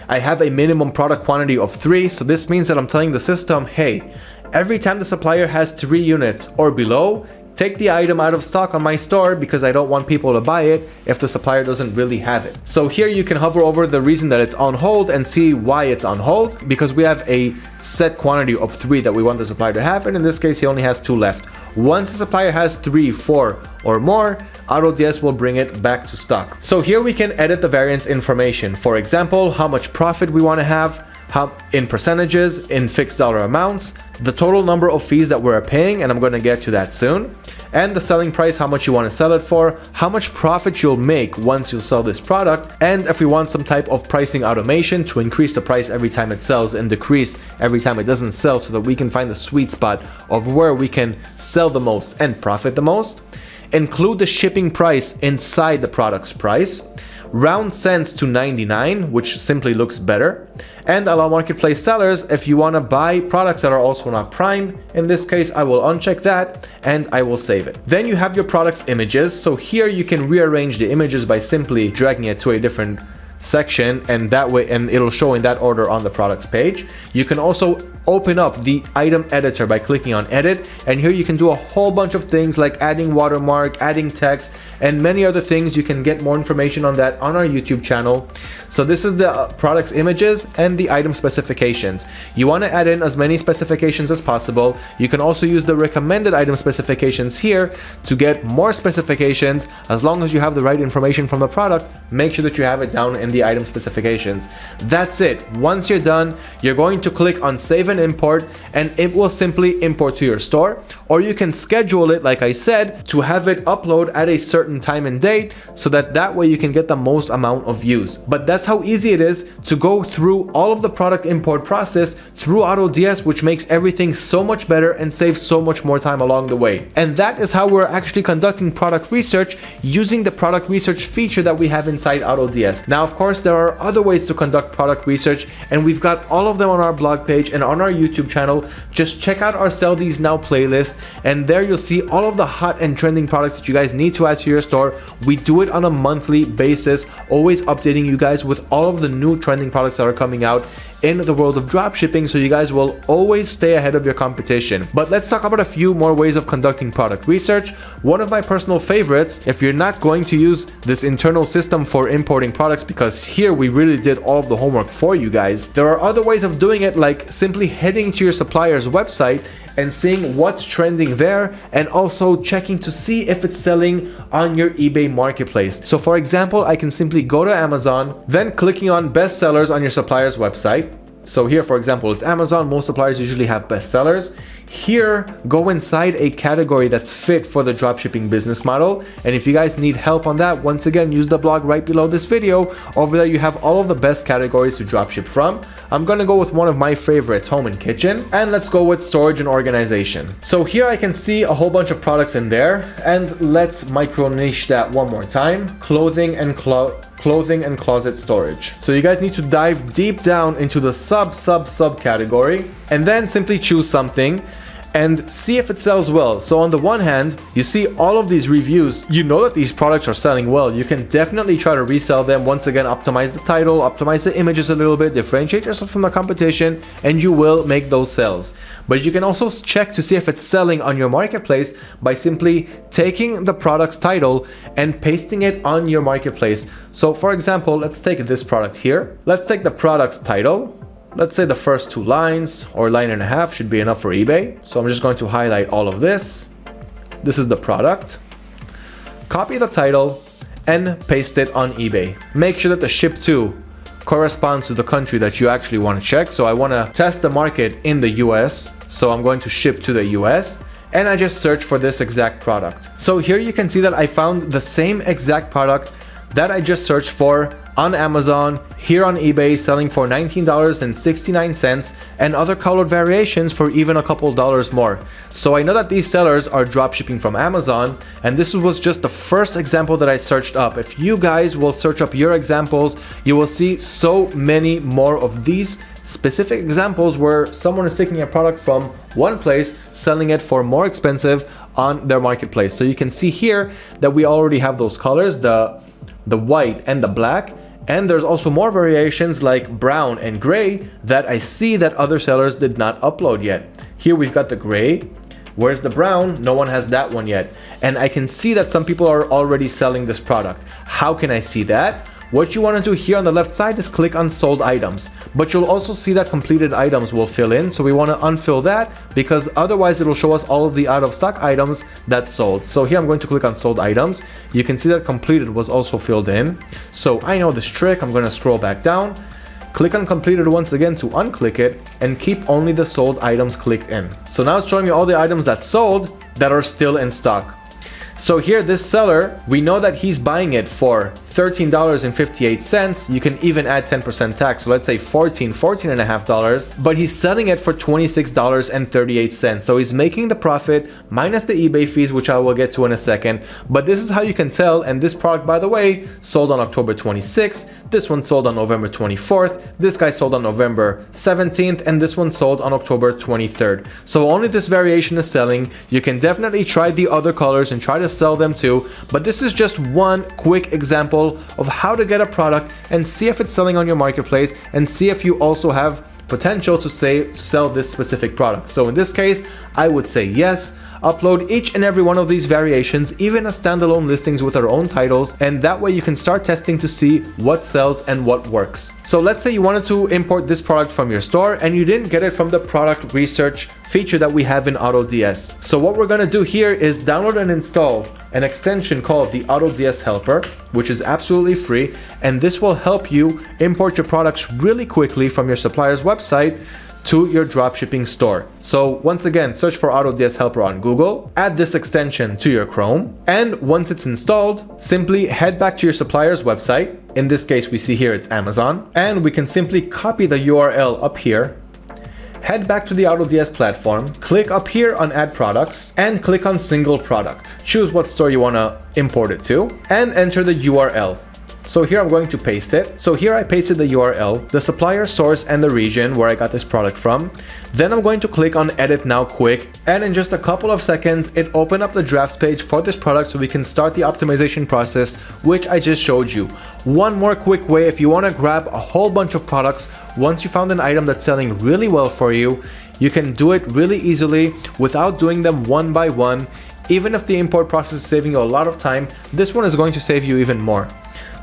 I have a minimum product quantity of 3. So this means that I'm telling the system, hey, every time the supplier has 3 units or below, take the item out of stock on my store, because I don't want people to buy it if the supplier doesn't really have it. So here you can hover over the reason that it's on hold and see why it's on hold, because we have a set quantity of 3 that we want the supplier to have, and in this case he only has 2 left. Once the supplier has 3, 4 or more, AutoDS will bring it back to stock. So here we can edit the variance information. For example, how much profit we want to have, how in percentages, in fixed dollar amounts, the total number of fees that we're paying, and I'm going to get to that soon, and the selling price, how much you want to sell it for, how much profit you'll make once you sell this product, and if we want some type of pricing automation to increase the price every time it sells and decrease every time it doesn't sell, so that we can find the sweet spot of where we can sell the most and profit the most. Include the shipping price inside the product's price. round cents to 99, which simply looks better, and allow marketplace sellers if you want to buy products that are also not Prime. In this case, I will uncheck that and I will save it. Then you have your products images. So here you can rearrange the images by simply dragging it to a different section, and that way, and it'll show in that order on the products page. You can also open up the item editor by clicking on edit, and here you can do a whole bunch of things like adding watermark, adding text, and many other things. You can get more information on that on our YouTube channel. So this is the products images and the item specifications. You want to add in as many specifications as possible. You can also use the recommended item specifications here to get more specifications. As long as you have the right information from the product, make sure that you have it down in the item specifications. That's it. Once you're done, you're going to click on save and import, and it will simply import to your store, or you can schedule it, like I said, to have it upload at a certain time and date, so that way you can get the most amount of views. But that's how easy it is to go through all of the product import process through AutoDS, which makes everything so much better and saves so much more time along the way. And that is how we're actually conducting product research using the product research feature that we have inside AutoDS. Now, of course, there are other ways to conduct product research, and we've got all of them on our blog page and on our YouTube channel. Just check out our Sell These Now playlist, and there you'll see all of the hot and trending products that you guys need to add to your store. We do it on a monthly basis, always updating you guys with all of the new trending products that are coming out in the world of dropshipping, so you guys will always stay ahead of your competition. But let's talk about a few more ways of conducting product research. One of my personal favorites, if you're not going to use this internal system for importing products, because here we really did all of the homework for you guys, there are other ways of doing it, like simply heading to your supplier's website and seeing what's trending there, and also checking to see if it's selling on your eBay marketplace. So for example, I can simply go to Amazon, then clicking on best sellers on your supplier's website. So here, for example, it's Amazon. Most suppliers usually have best sellers. Here, go inside a category that's fit for the dropshipping business model. And if you guys need help on that, once again, use the blog right below this video. Over there, you have all of the best categories to dropship from. I'm gonna go with one of my favorites, home and kitchen. And let's go with storage and organization. So here I can see a whole bunch of products in there. And let's micro niche that one more time. Clothing and closet storage. So you guys need to dive deep down into the sub category, and then simply choose something and see if it sells well. So on the one hand, you see all of these reviews. You know that these products are selling well. You can definitely try to resell them. Once again, optimize the title, optimize the images a little bit, differentiate yourself from the competition, and you will make those sales. But you can also check to see if it's selling on your marketplace by simply taking the product's title and pasting it on your marketplace. So for example, let's take this product here. Let's take the product's title. Let's say the first 2 lines or line and a half should be enough for eBay. So I'm just going to highlight all of this. This is the product. Copy the title and paste it on eBay. Make sure that the ship to corresponds to the country that you actually want to check. So I want to test the market in the US. So I'm going to ship to the US. And I just search for this exact product. So here you can see that I found the same exact product that I just searched for on Amazon, here on eBay, selling for $19.69, and other colored variations for even a couple dollars more. So I know that these sellers are dropshipping from Amazon, and this was just the first example that I searched up. If you guys will search up your examples, you will see so many more of these specific examples where someone is taking a product from one place, selling it for more expensive on their marketplace. So you can see here that we already have those colors, the white and the black, and there's also more variations like brown and gray that I see that other sellers did not upload yet. Here we've got the gray. Where's the brown? No one has that one yet. And I can see that some people are already selling this product. How can I see that? What you want to do here on the left side is click on sold items, but you'll also see that completed items will fill in. So we want to unfill that because otherwise it'll show us all of the out of stock items that sold. So here I'm going to click on sold items. You can see that completed was also filled in. So I know this trick. I'm going to scroll back down, click on completed once again to unclick it, and keep only the sold items clicked in. So now it's showing me all the items that sold that are still in stock. So here, this seller, we know that he's buying it for $13.58. You can even add 10% tax. So let's say $14.5, but he's selling it for $26.38. So he's making the profit minus the eBay fees, which I will get to in a second. But this is how you can tell. And this product, by the way, sold on October 26th. This one sold on November 24th. This guy sold on November 17th, and this one sold on October 23rd. So only this variation is selling. You can definitely try the other colors and try to sell them too, but this is just one quick example of how to get a product and see if it's selling on your marketplace and see if you also have potential to sell this specific product. So in this case, I would say yes. Upload each and every one of these variations, even as standalone listings with their own titles, and that way you can start testing to see what sells and what works. So let's say you wanted to import this product from your store and you didn't get it from the product research feature that we have in AutoDS. So what we're going to do here is download and install an extension called the AutoDS Helper, which is absolutely free, and this will help you import your products really quickly from your supplier's website to your dropshipping store. So once again, search for AutoDS Helper on Google, add this extension to your Chrome, and once it's installed, simply head back to your supplier's website. In this case, we see here it's Amazon, and we can simply copy the URL up here, head back to the AutoDS platform, click up here on Add Products, and click on Single Product. Choose what store you want to import it to, and enter the URL. So here I'm going to paste it. So here I pasted the URL, the supplier, source, and the region where I got this product from. Then I'm going to click on Edit Now Quick, and in just a couple of seconds, it opened up the drafts page for this product so we can start the optimization process, which I just showed you. One more quick way, if you want to grab a whole bunch of products, once you found an item that's selling really well for you, you can do it really easily without doing them one by one. Even if the import process is saving you a lot of time, this one is going to save you even more.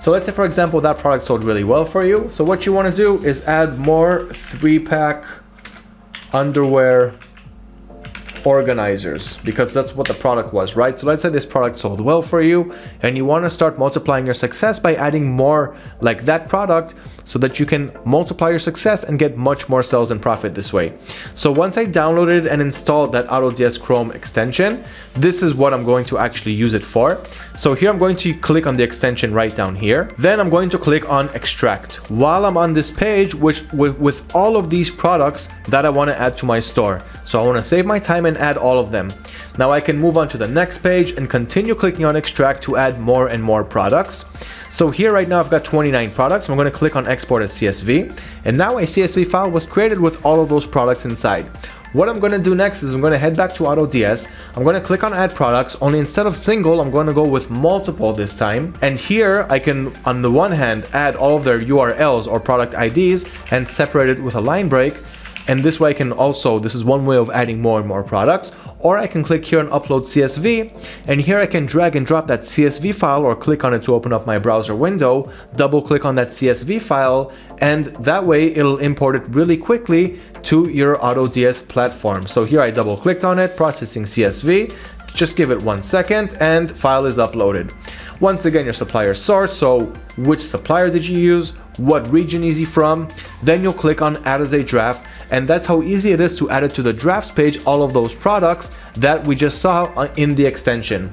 So let's say, for example, that product sold really well for you. So what you want to do is add more 3-pack underwear organizers, because that's what the product was, right? So let's say this product sold well for you and you want to start multiplying your success by adding more like that product so that you can multiply your success and get much more sales and profit this way. So once I downloaded and installed that AutoDS Chrome extension, this is what I'm going to actually use it for. So here I'm going to click on the extension right down here. Then I'm going to click on extract while I'm on this page, which with all of these products that I want to add to my store. So I want to save my time and add all of them. Now I can move on to the next page and continue clicking on extract to add more and more products. So here right now I've got 29 products. I'm going to click on export as CSV, and now a CSV file was created with all of those products inside. What I'm going to do next is I'm going to head back to AutoDS. I'm going to click on add products, only instead of single, I'm going to go with multiple this time. And here I can, on the one hand, add all of their URLs or product IDs and separate it with a line break. And this way I can also, this is one way of adding more and more products, or I can click here and upload CSV, and here I can drag and drop that CSV file or click on it to open up my browser window, double click on that CSV file, and that way it'll import it really quickly to your AutoDS platform. So here I double clicked on it, processing CSV, just give it 1 second and file is uploaded. Once again, your supplier source, so which supplier did you use, what region is he from, then you'll click on add as a draft, and that's how easy it is to add it to the drafts page, all of those products that we just saw in the extension.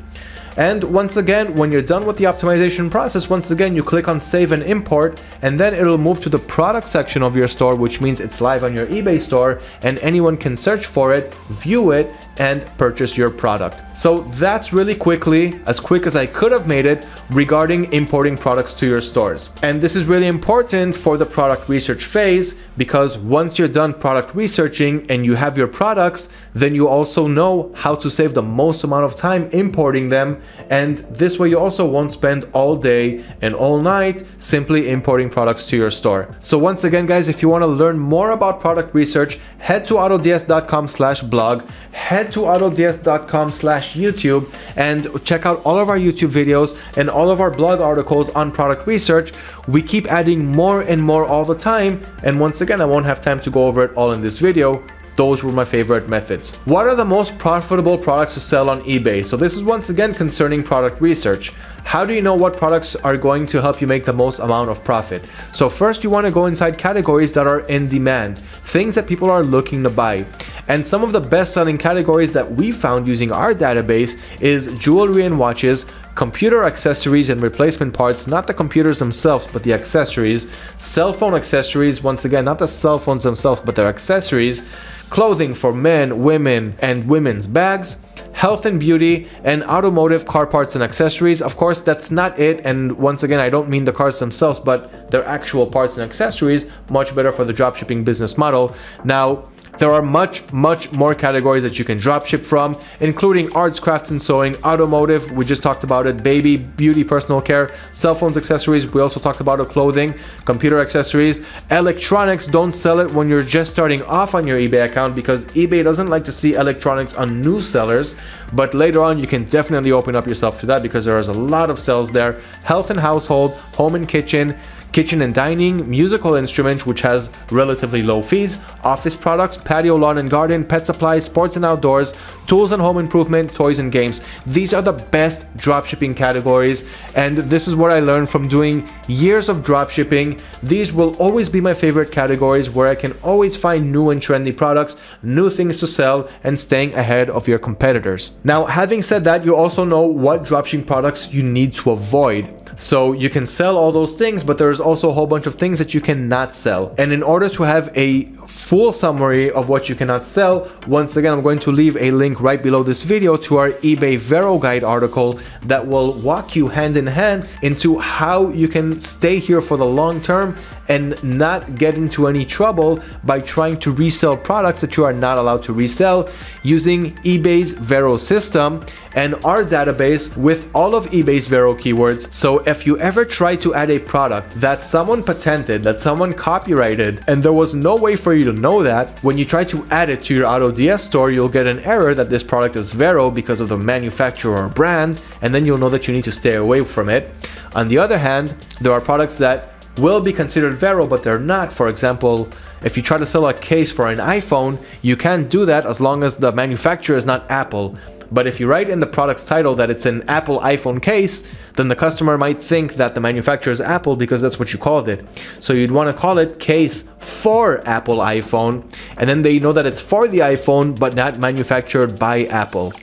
And once again, when you're done with the optimization process, once again, you click on save and import, and then it'll move to the product section of your store, which means it's live on your eBay store and anyone can search for it, view it, and purchase your product. So that's really quickly, as quick as I could have made it, regarding importing products to your stores. And this is really important for the product research phase, because once you're done product researching and you have your products, then you also know how to save the most amount of time importing them, and this way you also won't spend all day and all night simply importing products to your store. So once again, guys, if you want to learn more about product research, head to autods.com/blog, head to autods.com/YouTube, and check out all of our YouTube videos and all of our blog articles on product research. We keep adding more and more all the time, and once again, I won't have time to go over it all in this video. Those were my favorite methods. What are the most profitable products to sell on eBay? So this is once again concerning product research. How do you know what products are going to help you make the most amount of profit? So first, you want to go inside categories that are in demand, things that people are looking to buy. And some of the best selling categories that we found using our database is jewelry and watches, computer accessories and replacement parts, not the computers themselves, but the accessories, cell phone accessories, once again, not the cell phones themselves, but their accessories, clothing for men, women, and women's bags, health and beauty, and automotive car parts and accessories. Of course, that's not it. And once again, I don't mean the cars themselves, but their actual parts and accessories, much better for the dropshipping business model. Now, there are much more categories that you can dropship from, including arts, crafts and sewing, automotive, we just talked about it, baby, beauty, personal care, cell phones, accessories, we also talked about it, clothing, computer accessories, electronics. Don't sell it when you're just starting off on your eBay account, because eBay doesn't like to see electronics on new sellers, but later on you can definitely open up yourself to that because there is a lot of sales there. Health and household, home and kitchen and dining, musical instruments, which has relatively low fees, office products, patio, lawn and garden, pet supplies, sports and outdoors, tools and home improvement, toys and games. These are the best dropshipping categories, and this is what I learned from doing years of dropshipping. These will always be my favorite categories, where I can always find new and trendy products, new things to sell, and staying ahead of your competitors. Now, having said that, you also know what dropshipping products you need to avoid. So you can sell all those things, but there's also a whole bunch of things that you cannot sell. And in order to have a full summary of what you cannot sell, once again, I'm going to leave a link right below this video to our eBay Vero Guide article that will walk you hand in hand into how you can stay here for the long term and not get into any trouble by trying to resell products that you are not allowed to resell using eBay's Vero system and our database with all of eBay's Vero keywords. So if you ever try to add a product that someone patented, that someone copyrighted, and there was no way for you to know that, when you try to add it to your AutoDS store, you'll get an error that this product is Vero because of the manufacturer or brand, and then you'll know that you need to stay away from it. On the other hand, there are products that will be considered Vero, but they're not. For example, if you try to sell a case for an iPhone, you can't do that as long as the manufacturer is not Apple. But if you write in the product's title that it's an Apple iPhone case, then the customer might think that the manufacturer is Apple because that's what you called it. So you'd want to call it case for Apple iPhone, and then they know that it's for the iPhone but not manufactured by Apple.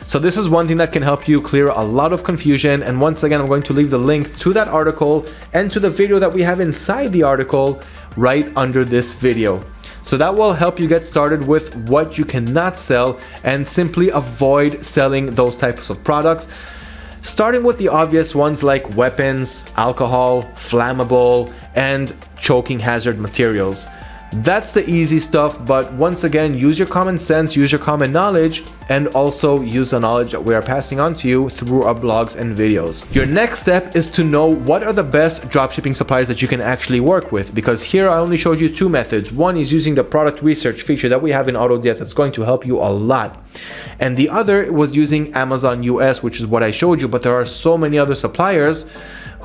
So this is one thing that can help you clear a lot of confusion. And once again, I'm going to leave the link to that article and to the video that we have inside the article right under this video. So that will help you get started with what you cannot sell and simply avoid selling those types of products. Starting with the obvious ones like weapons, alcohol, flammable, and choking hazard materials. That's the easy stuff, but once again, use your common sense, use your common knowledge, and also use the knowledge that we are passing on to you through our blogs and videos. Your next step is to know what are the best dropshipping suppliers that you can actually work with, because here I only showed you two methods. One is using the product research feature that we have in AutoDS that's going to help you a lot. And the other was using Amazon US, which is what I showed you, but there are so many other suppliers.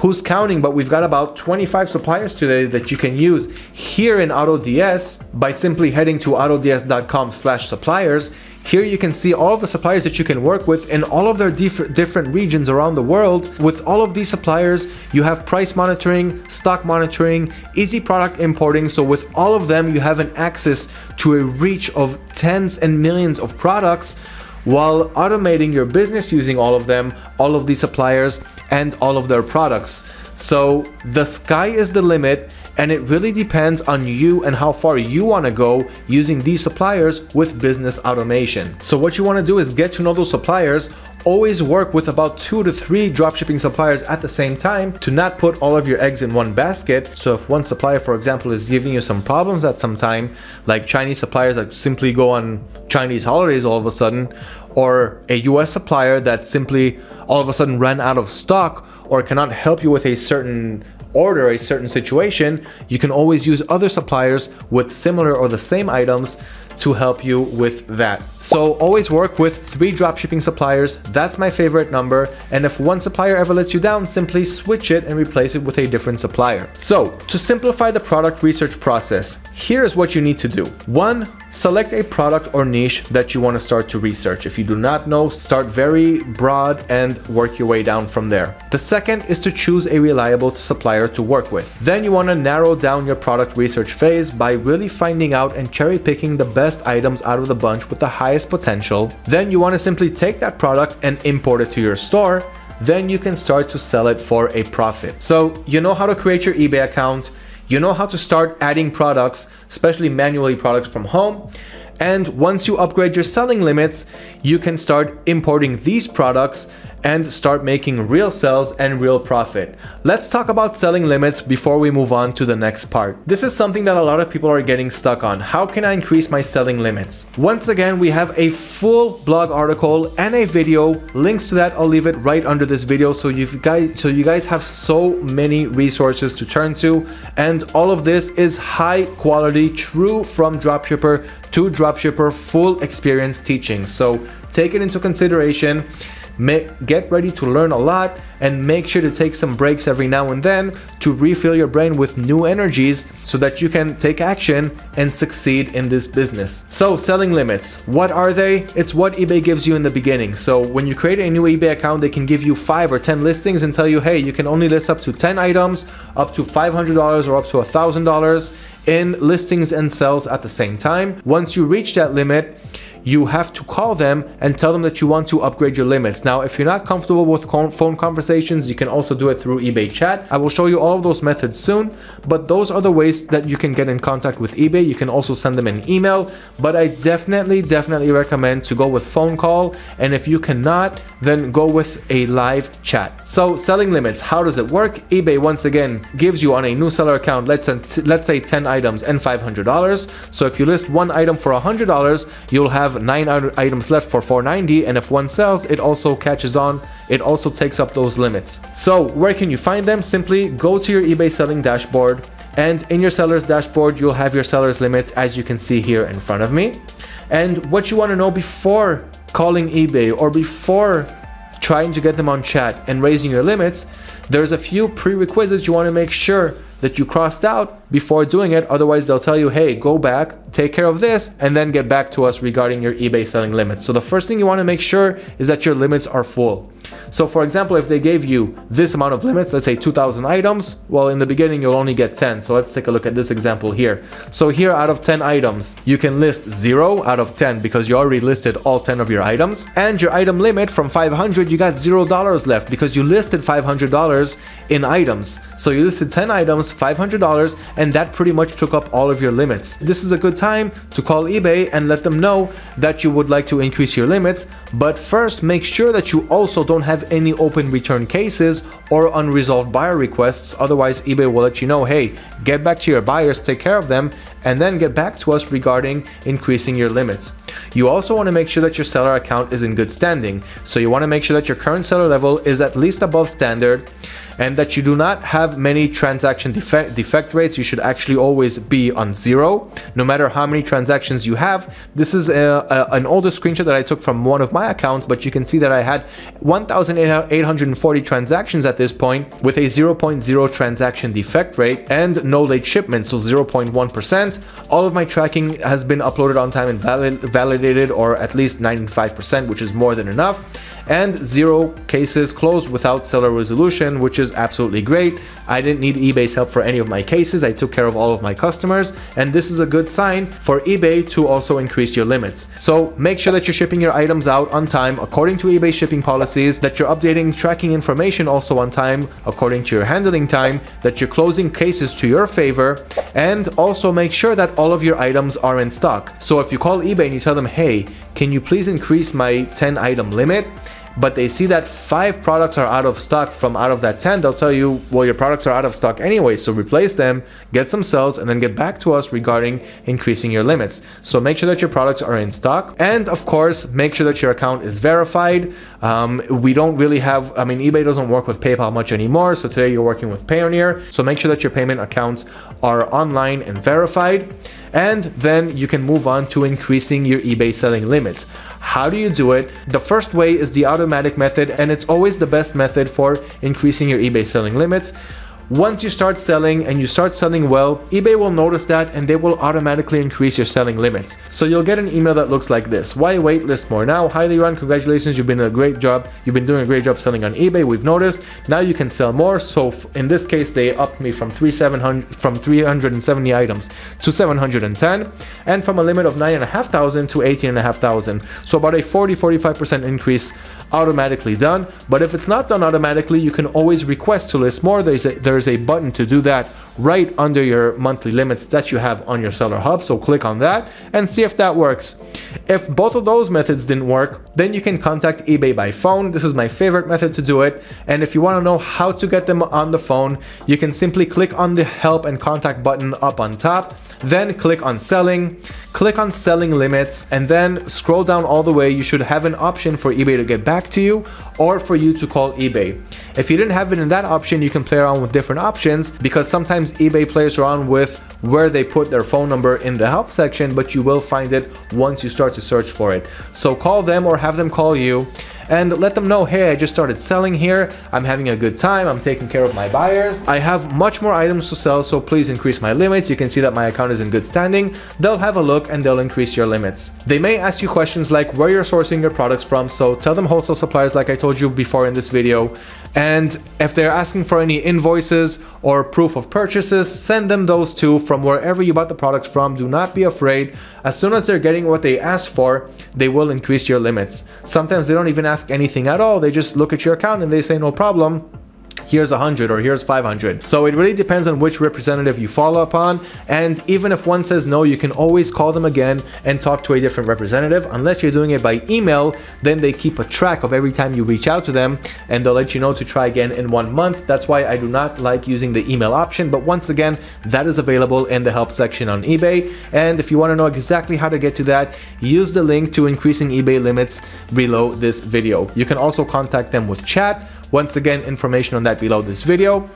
Who's counting? But we've got about 25 suppliers today that you can use here in AutoDS by simply heading to autods.com/suppliers. Here you can see all of the suppliers that you can work with in all of their different regions around the world. With all of these suppliers, you have price monitoring, stock monitoring, easy product importing. So with all of them, you have an access to a reach of tens and millions of products, while automating your business using all of them, all of these suppliers, and all of their products. So the sky is the limit, and it really depends on you and how far you want to go using these suppliers with business automation. So what you want to do is get to know those suppliers. Always work with about 2 to 3 dropshipping suppliers at the same time to not put all of your eggs in one basket. So if one supplier, for example, is giving you some problems at some time, like Chinese suppliers that simply go on Chinese holidays all of a sudden, or a US supplier that simply all of a sudden ran out of stock or cannot help you with a certain order, a certain situation, you can always use other suppliers with similar or the same items to help you with that. So always work with 3 dropshipping suppliers. That's my favorite number. And if one supplier ever lets you down, simply switch it and replace it with a different supplier. So to simplify the product research process, here's what you need to do. 1, select a product or niche that you want to start to research. If you do not know, start very broad and work your way down from there. The second is to choose a reliable supplier to work with. Then you want to narrow down your product research phase by really finding out and cherry picking the best best items out of the bunch with the highest potential. Then you want to simply take that product and import it to your store. Then you can start to sell it for a profit. So you know how to create your eBay account. You know how to start adding products, especially manually products from home. And once you upgrade your selling limits, you can start importing these products and start making real sales and real profit. Let's talk about selling limits before we move on to the next part. This is something that a lot of people are getting stuck on. How can I increase my selling limits? Once again, we have a full blog article and a video. Links to that, I'll leave it right under this video so you guys have so many resources to turn to. And all of this is high quality, true from dropshipper to dropshipper, full experience teaching. So take it into consideration. Get ready to learn a lot, and make sure to take some breaks every now and then to refill your brain with new energies so that you can take action and succeed in this business. So selling limits, what are they? It's what eBay gives you in the beginning. So when you create a new eBay account, they can give you 5 or 10 listings and tell you, hey, you can only list up to 10 items, up to $500 or up to $1,000 in listings and sales at the same time. Once you reach that limit, you have to call them and tell them that you want to upgrade your limits. Now, if you're not comfortable with phone conversations, you can also do it through eBay chat. I will show you all of those methods soon, but those are the ways that you can get in contact with eBay. You can also send them an email, but I definitely recommend to go with phone call. And if you cannot, then go with a live chat. So selling limits, how does it work? eBay once again gives you on a new seller account, let's say 10 items and $500. So if you list one item for $100, you'll have 9 items left for $490, and if one sells, it also catches on. It also takes up those limits. So where can you find them? Simply go to your eBay selling dashboard, and in your seller's dashboard, you'll have your seller's limits, as you can see here in front of me. And what you want to know before calling eBay or before trying to get them on chat and raising your limits, there's a few prerequisites you want to make sure that you crossed out before doing it. Otherwise, they'll tell you, hey, go back, take care of this, and then get back to us regarding your eBay selling limits. So the first thing you want to make sure is that your limits are full. So for example, if they gave you this amount of limits, let's say 2,000 items, well, in the beginning, you'll only get 10. So let's take a look at this example here. So here, out of 10 items, you can list 0 out of 10 because you already listed all 10 of your items. And your item limit from 500, you got $0 left because you listed $500 in items. So you listed 10 items, $500, and that pretty much took up all of your limits. This is a good time to call eBay and let them know that you would like to increase your limits. But first, make sure that you also don't have any open return cases or unresolved buyer requests. Otherwise, eBay will let you know, hey, get back to your buyers, take care of them, and then get back to us regarding increasing your limits. You also want to make sure that your seller account is in good standing. So you want to make sure that your current seller level is at least above standard, and that you do not have many transaction defect rates. You should actually always be on 0, no matter how many transactions you have. This is an older screenshot that I took from one of my accounts, but you can see that I had 1,840 transactions at this point with a 0.0 transaction defect rate and no late shipment, so 0.1%. All of my tracking has been uploaded on time and validated, or at least 95%, which is more than enough. And 0 cases closed without seller resolution, which is absolutely great. I didn't need eBay's help for any of my cases. I took care of all of my customers, and this is a good sign for eBay to also increase your limits. So make sure that you're shipping your items out on time according to eBay shipping policies, that you're updating tracking information also on time according to your handling time, that you're closing cases to your favor, and also make sure that all of your items are in stock. So if you call eBay and you tell them, hey, can you please increase my 10 item limit? But they see that 5 products are out of stock from out of that 10, they'll tell you, well, your products are out of stock anyway, so replace them, get some sales, and then get back to us regarding increasing your limits. So make sure that your products are in stock. And of course, make sure that your account is verified. We don't really have, eBay doesn't work with PayPal much anymore. So today you're working with Payoneer. So make sure that your payment accounts are online and verified. And then you can move on to increasing your eBay selling limits. How do you do it? The first way is the automatic method, and it's always the best method for increasing your eBay selling limits. Once you start selling and you start selling well, eBay will notice that and they will automatically increase your selling limits. So you'll get an email that looks like this. Why wait? List more now. Hi Liran, congratulations, you've been doing a great job. You've been doing a great job selling on eBay. We've noticed. Now you can sell more. So in this case, they upped me from 370 items to 710, and from a limit of 9,500 to 18,500. So about a 40-45% increase automatically done. But if it's not done automatically, you can always request to list more. There's a button to do that right under your monthly limits that you have on your seller hub. So click on that and see if that works. If both of those methods didn't work, then you can contact eBay by phone. This is my favorite method to do it. And if you want to know how to get them on the phone, you can simply click on the help and contact button up on top, then click on selling limits, and then scroll down all the way. You should have an option for eBay to get back to you or for you to call eBay. If you didn't have it in that option, you can play around with different options, because sometimes eBay plays around with where they put their phone number in the help section, but you will find it once you start to search for it. So call them or have them call you and let them know, hey, I just started selling here. I'm having a good time. I'm taking care of my buyers. I have much more items to sell, so please increase my limits. You can see that my account is in good standing. They'll have a look and they'll increase your limits. They may ask you questions like where you're sourcing your products from, so tell them wholesale suppliers like I told you before in this video. And if they're asking for any invoices or proof of purchases, send them those too from wherever you bought the products from. Do not be afraid. As soon as they're getting what they asked for, they will increase your limits. Sometimes they don't even ask anything at all. They just look at your account and they say, no problem. Here's 100 or here's 500. So it really depends on which representative you follow upon. And even if one says no, you can always call them again and talk to a different representative. Unless you're doing it by email, then they keep a track of every time you reach out to them and they'll let you know to try again in 1 month. That's why I do not like using the email option. But once again, that is available in the help section on eBay. And if you want to know exactly how to get to that, use the link to increasing eBay limits below this video. You can also contact them with chat. Once again, information on that below this video.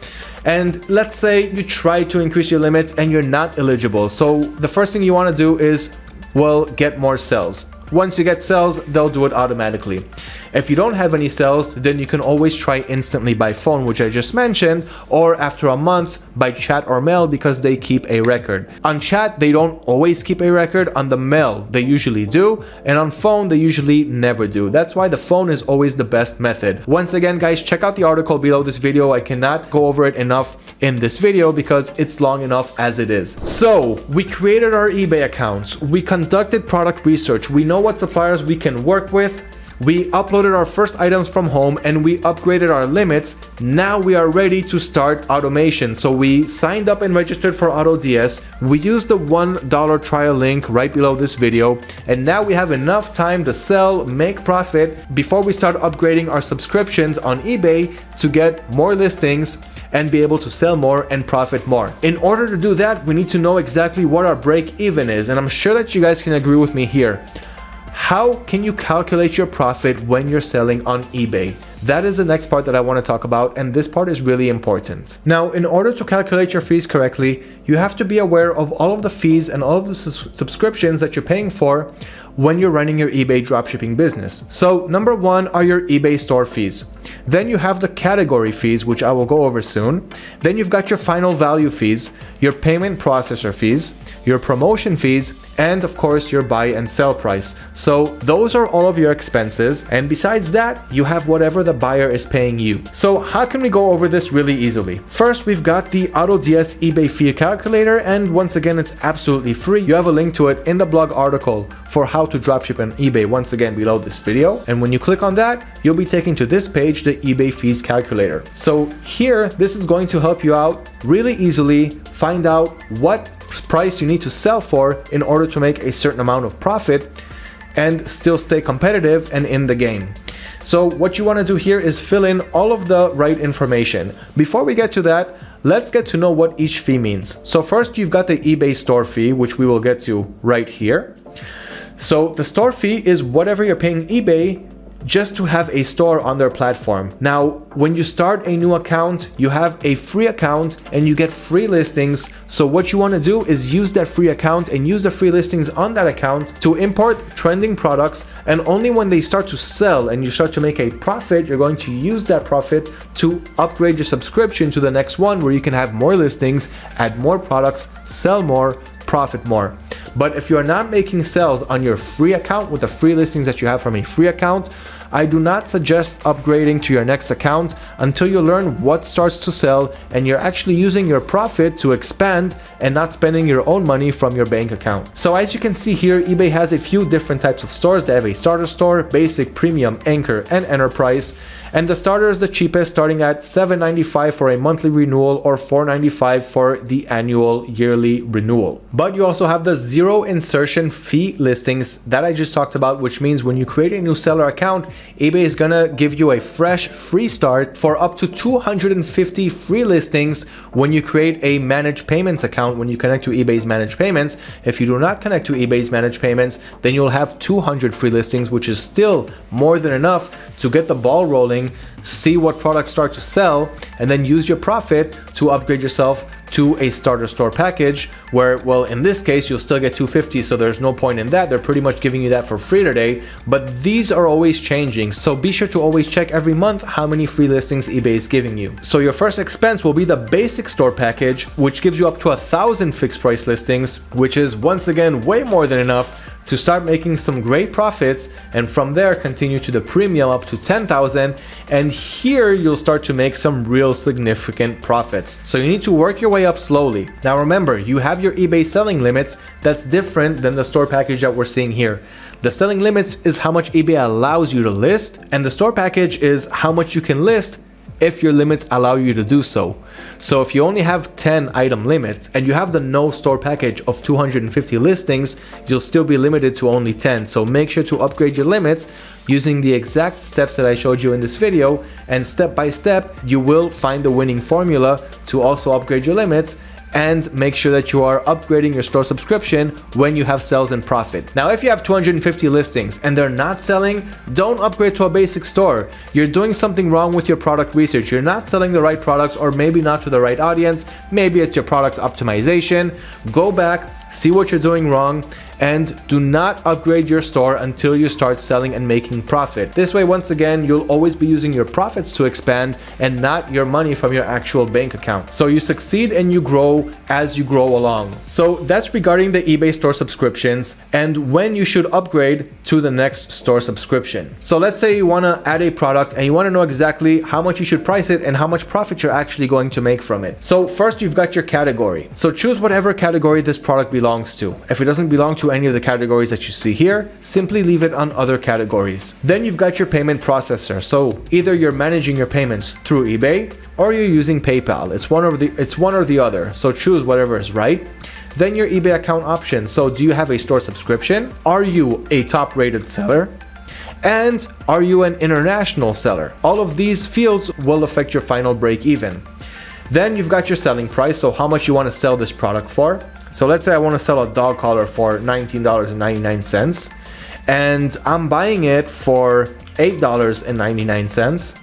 And let's say you try to increase your limits and you're not eligible. So the first thing you want to do is, well, get more sales. Once you get sales, they'll do it automatically. If you don't have any sales, then you can always try instantly by phone, which I just mentioned, or after a month by chat or mail, because they keep a record. On chat, they don't always keep a record. On the mail, they usually do. And on phone, they usually never do. That's why the phone is always the best method. Once again, guys, check out the article below this video. I cannot go over it enough in this video because it's long enough as it is. So we created our eBay accounts. We conducted product research. We know what suppliers we can work with. We uploaded our first items from home and we upgraded our limits. Now we are ready to start automation. So we signed up and registered for AutoDS. We used the $1 trial link right below this video. And now we have enough time to sell, make profit before we start upgrading our subscriptions on eBay to get more listings and be able to sell more and profit more. In order to do that, we need to know exactly what our break even is. And I'm sure that you guys can agree with me here. How can you calculate your profit when you're selling on eBay? That is the next part that I want to talk about, and this part is really important. Now, in order to calculate your fees correctly, you have to be aware of all of the fees and all of the subscriptions that you're paying for when you're running your eBay dropshipping business. So number one are your eBay store fees. Then you have the category fees, which I will go over soon. Then you've got your final value fees, your payment processor fees, your promotion fees, and of course your buy and sell price. So those are all of your expenses, and besides that, you have whatever the buyer is paying you. So how can we go over this really easily? First, we've got the AutoDS eBay fee calculator, and once again, it's absolutely free. You have a link to it in the blog article for how to dropship on eBay, once again below this video. And when you click on that, you'll be taken to this page, the eBay fees calculator. So here, this is going to help you out really easily find out what price you need to sell for in order to make a certain amount of profit and still stay competitive and in the game. So what you want to do here is fill in all of the right information. Before we get to that, let's get to know what each fee means. So first, you've got the eBay store fee, which we will get to right here. So the store fee is whatever you're paying eBay just to have a store on their platform. Now, when you start a new account, you have a free account and you get free listings. So what you want to do is use that free account and use the free listings on that account to import trending products, and only when they start to sell and you start to make a profit, you're going to use that profit to upgrade your subscription to the next one, where you can have more listings, add more products, sell more, profit more. But if you are not making sales on your free account with the free listings that you have from a free account, I do not suggest upgrading to your next account until you learn what starts to sell and you're actually using your profit to expand and not spending your own money from your bank account. So as you can see here, eBay has a few different types of stores. They have a starter store, basic, premium, anchor, and enterprise. And the starter is the cheapest, starting at $7.95 for a monthly renewal or $4.95 for the annual yearly renewal. But you also have the zero insertion fee listings that I just talked about, which means when you create a new seller account, eBay is gonna give you a fresh free start for up to 250 free listings when you create a managed payments account. When you connect to eBay's managed payments, if you do not connect to eBay's managed payments, then you'll have 200 free listings, which is still more than enough to get the ball rolling, see what products start to sell, and then use your profit to upgrade yourself to a starter store package where, well, in this case, you'll still get 250, so there's no point in that. They're pretty much giving you that for free today, but these are always changing. So be sure to always check every month how many free listings eBay is giving you. So your first expense will be the basic store package, which gives you up to 1,000 fixed price listings, which is once again way more than enough to start making some great profits, and from there continue to the premium up to 10,000, and here you'll start to make some real significant profits. So you need to work your way up slowly. Now remember, you have your eBay selling limits. That's different than the store package that we're seeing here. The selling limits is how much eBay allows you to list, and the store package is how much you can list if your limits allow you to do so. So if you only have 10 item limit and you have the no store package of 250 listings, you'll still be limited to only 10. So make sure to upgrade your limits using the exact steps that I showed you in this video, and step by step you will find the winning formula to also upgrade your limits and make sure that you are upgrading your store subscription when you have sales and profit. Now, if you have 250 listings and they're not selling, don't upgrade to a basic store. You're doing something wrong with your product research. You're not selling the right products, or maybe not to the right audience. Maybe it's your product optimization. Go back, see what you're doing wrong, and do not upgrade your store until you start selling and making profit. This way, once again, you'll always be using your profits to expand and not your money from your actual bank account. So you succeed and you grow as you grow along. So that's regarding the eBay store subscriptions and when you should upgrade to the next store subscription. So let's say you want to add a product and you want to know exactly how much you should price it and how much profit you're actually going to make from it. So first, you've got your category. So choose whatever category this product belongs to. If it doesn't belong to any of the categories that you see here, simply leave it on other categories. Then you've got your payment processor. So either you're managing your payments through eBay or you're using PayPal. It's one or the other. So choose whatever is right. Then your eBay account options. So do you have a store subscription? Are you a top rated seller? And are you an international seller? All of these fields will affect your final break even. Then you've got your selling price. So how much you want to sell this product for. So let's say I want to sell a dog collar for $19.99 and I'm buying it for $8.99.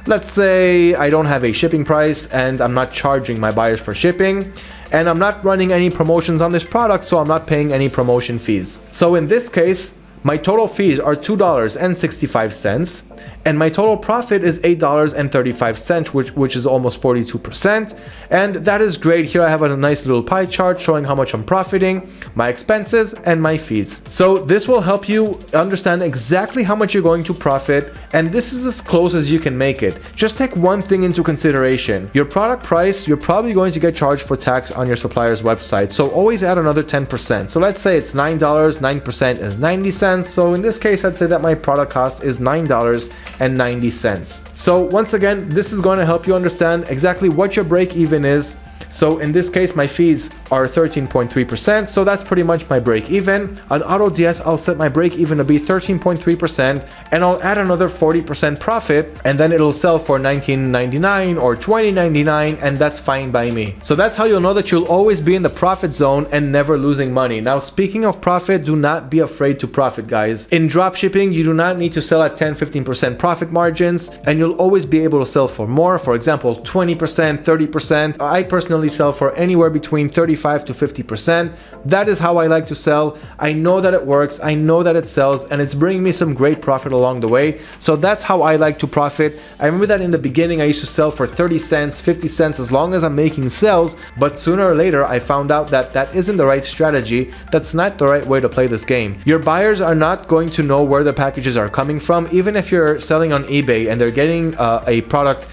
Let's say I don't have a shipping price and I'm not charging my buyers for shipping, and I'm not running any promotions on this product, so I'm not paying any promotion fees. So in this case, my total fees are $2.65 and my total profit is $8.35, which is almost 42%. And that is great. Here I have a nice little pie chart showing how much I'm profiting, my expenses, and my fees. So this will help you understand exactly how much you're going to profit, and this is as close as you can make it. Just take one thing into consideration. Your product price, you're probably going to get charged for tax on your supplier's website, so always add another 10%. So let's say it's $9, 9% is 90 cents. So in this case, I'd say that my product cost is $9.90. So once again, this is going to help you understand exactly what your break even is. So in this case, my fees are 13.3%, so that's pretty much my break even. On AutoDS, I'll set my break even to be 13.3%, and I'll add another 40% profit, and then it'll sell for $19.99 or $20.99, and that's fine by me. So that's how you'll know that you'll always be in the profit zone and never losing money. Now, speaking of profit, do not be afraid to profit, guys. In dropshipping, you do not need to sell at 10-15% profit margins, and you'll always be able to sell for more. For example, 20%, 30%. I personally sell for anywhere between 35 to 50%. That is how I like to sell. I know that it works, I know that it sells, and it's bringing me some great profit along the way. So that's how I like to profit. I remember that in the beginning I used to sell for 30 cents, 50 cents, as long as I'm making sales, but sooner or later I found out that that isn't the right strategy. That's not the right way to play this game. Your buyers are not going to know where the packages are coming from. Even if you're selling on eBay and they're getting a product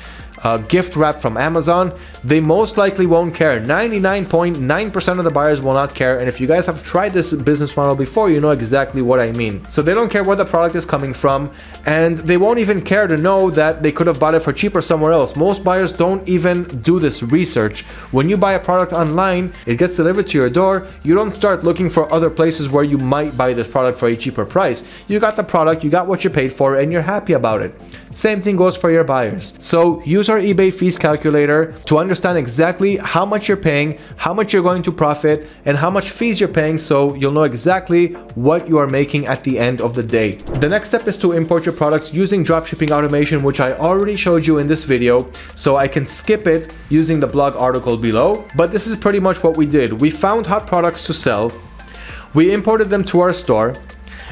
gift wrap from Amazon, they most likely won't care. 99.9% of the buyers will not care, and if you guys have tried this business model before, you know exactly what I mean. So they don't care where the product is coming from, and they won't even care to know that they could have bought it for cheaper somewhere else. Most buyers don't even do this research. When you buy a product online, it gets delivered to your door, you don't start looking for other places where you might buy this product for a cheaper price. You got the product, you got what you paid for, and you're happy about it. Same thing goes for your buyers. So use our eBay fees calculator to understand exactly how much you're paying, how much you're going to profit, and how much fees you're paying, so you'll know exactly what you are making at the end of the day. The next step is to import your products using dropshipping automation, which I already showed you in this video, so I can skip it using the blog article below. But this is pretty much what we did. We found hot products to sell, we imported them to our store,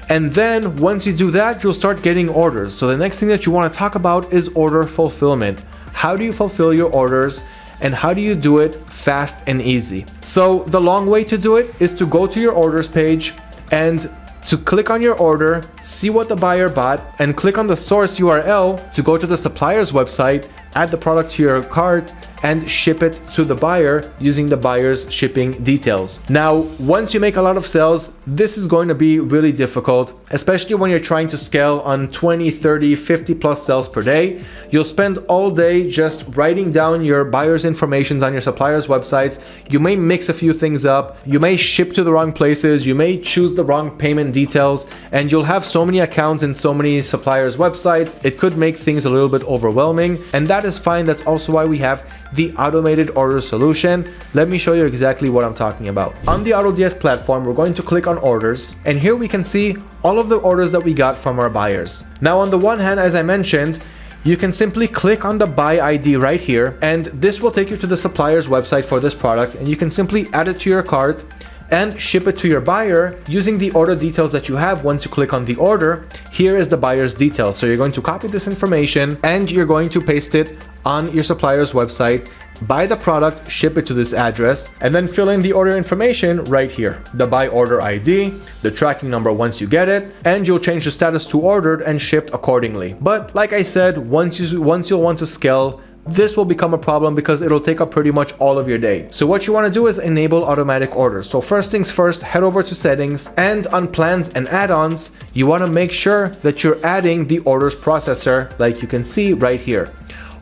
and then once you do that, you'll start getting orders. So the next thing that you want to talk about is order fulfillment. How do you fulfill your orders, and how do you do it fast and easy? So the long way to do it is to go to your orders page and to click on your order, see what the buyer bought, and click on the source URL to go to the supplier's website, add the product to your cart, and ship it to the buyer using the buyer's shipping details. Now, once you make a lot of sales, this is going to be really difficult, especially when you're trying to scale on 20, 30, 50 plus sales per day. You'll spend all day just writing down your buyer's information on your supplier's websites. You may mix a few things up. You may ship to the wrong places. You may choose the wrong payment details, and you'll have so many accounts in so many suppliers' websites. It could make things a little bit overwhelming, and that is fine. That's also why we have the automated order solution. Let me show you exactly what I'm talking about. On the AutoDS platform, we're going to click on orders, and here we can see all of the orders that we got from our buyers. Now, on the one hand, as I mentioned, you can simply click on the buy ID right here, and this will take you to the supplier's website for this product, and you can simply add it to your cart and ship it to your buyer using the order details that you have. Once you click on the order, here is the buyer's details. So you're going to copy this information and you're going to paste it on your supplier's website, buy the product, ship it to this address, and then fill in the order information right here. The buy order ID, the tracking number once you get it, and you'll change the status to ordered and shipped accordingly. But like I said, once you'll want to scale, this will become a problem because it'll take up pretty much all of your day. So what you want to do is enable automatic orders. So first things first, head over to settings, and on plans and add-ons, you want to make sure that you're adding the orders processor like you can see right here.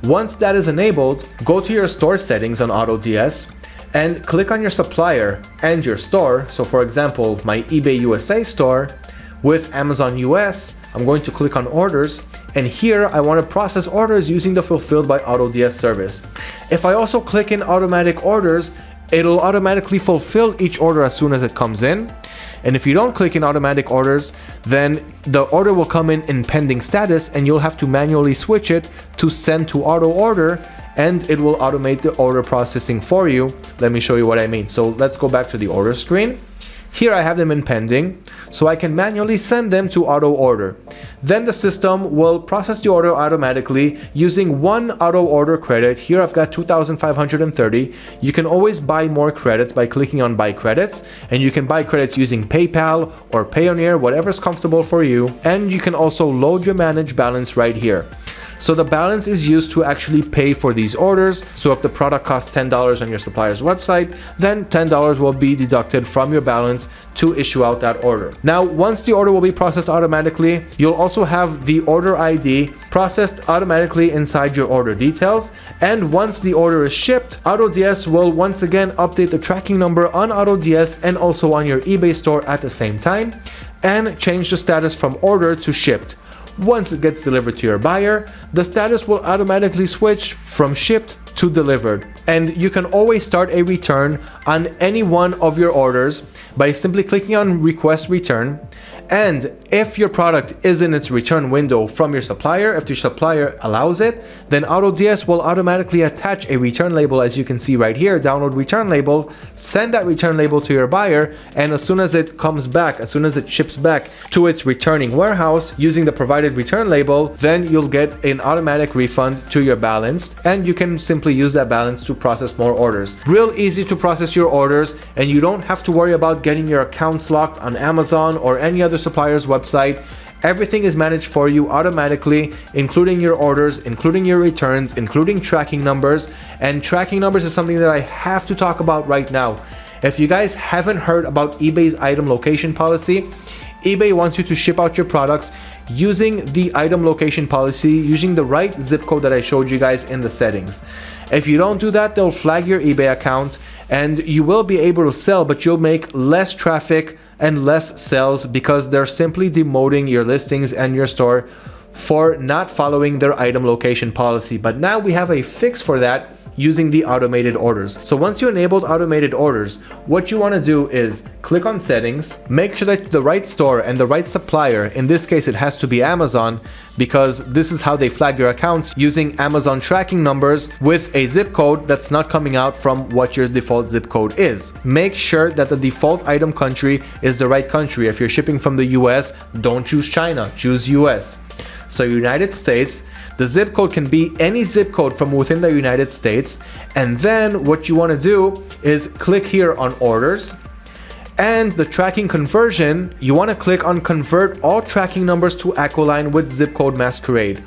Once that is enabled, go to your store settings on AutoDS and click on your supplier and your store. So for example, my eBay USA store with Amazon US, I'm going to click on orders, and here I want to process orders using the fulfilled by AutoDS service. If I also click in automatic orders, it'll automatically fulfill each order as soon as it comes in. And if you don't click in automatic orders, then the order will come in pending status, and you'll have to manually switch it to send to auto order, and it will automate the order processing for you. Let me show you what I mean. So let's go back to the order screen. Here I have them in pending, so I can manually send them to auto order. Then the system will process the order automatically using one auto order credit. Here I've got 2,530. You can always buy more credits by clicking on buy credits, and you can buy credits using PayPal or Payoneer, whatever's comfortable for you. And you can also load your managed balance right here. So the balance is used to actually pay for these orders. So if the product costs $10 on your supplier's website, then $10 will be deducted from your balance to issue out that order. Now, once the order will be processed automatically, you'll also have the order ID processed automatically inside your order details. And once the order is shipped, AutoDS will once again update the tracking number on AutoDS and also on your eBay store at the same time, and change the status from order to shipped. Once it gets delivered to your buyer, the status will automatically switch from shipped to delivered. And you can always start a return on any one of your orders by simply clicking on request return. And if your product is in its return window from your supplier, if your supplier allows it, then AutoDS will automatically attach a return label, as you can see right here, download return label, send that return label to your buyer, and as soon as it comes back, as soon as it ships back to its returning warehouse using the provided return label, then you'll get an automatic refund to your balance, and you can simply use that balance to process more orders. Real easy to process your orders, and you don't have to worry about getting your accounts locked on Amazon or any other supplier's website. Everything is managed for you automatically, including your orders, including your returns, including tracking numbers. And tracking numbers is something that I have to talk about right now. If you guys haven't heard about eBay's item location policy, eBay wants you to ship out your products using the item location policy, using the right zip code that I showed you guys in the settings. If you don't do that, they'll flag your eBay account and you will be able to sell, but you'll make less traffic and less sales because they're simply demoting your listings and your store for not following their item location policy. But now we have a fix for that using the automated orders. So once you enabled automated orders, what you want to do is click on settings, make sure that the right store and the right supplier, in this case it has to be Amazon, because this is how they flag your accounts, using Amazon tracking numbers with a zip code that's not coming out from what your default zip code is. Make sure that the default item country is the right country. If you're shipping from the US, don't choose China, choose US. So United States, the zip code can be any zip code from within the United States. And then what you want to do is click here on orders, and the tracking conversion, you want to click on convert all tracking numbers to Aquiline with zip code masquerade.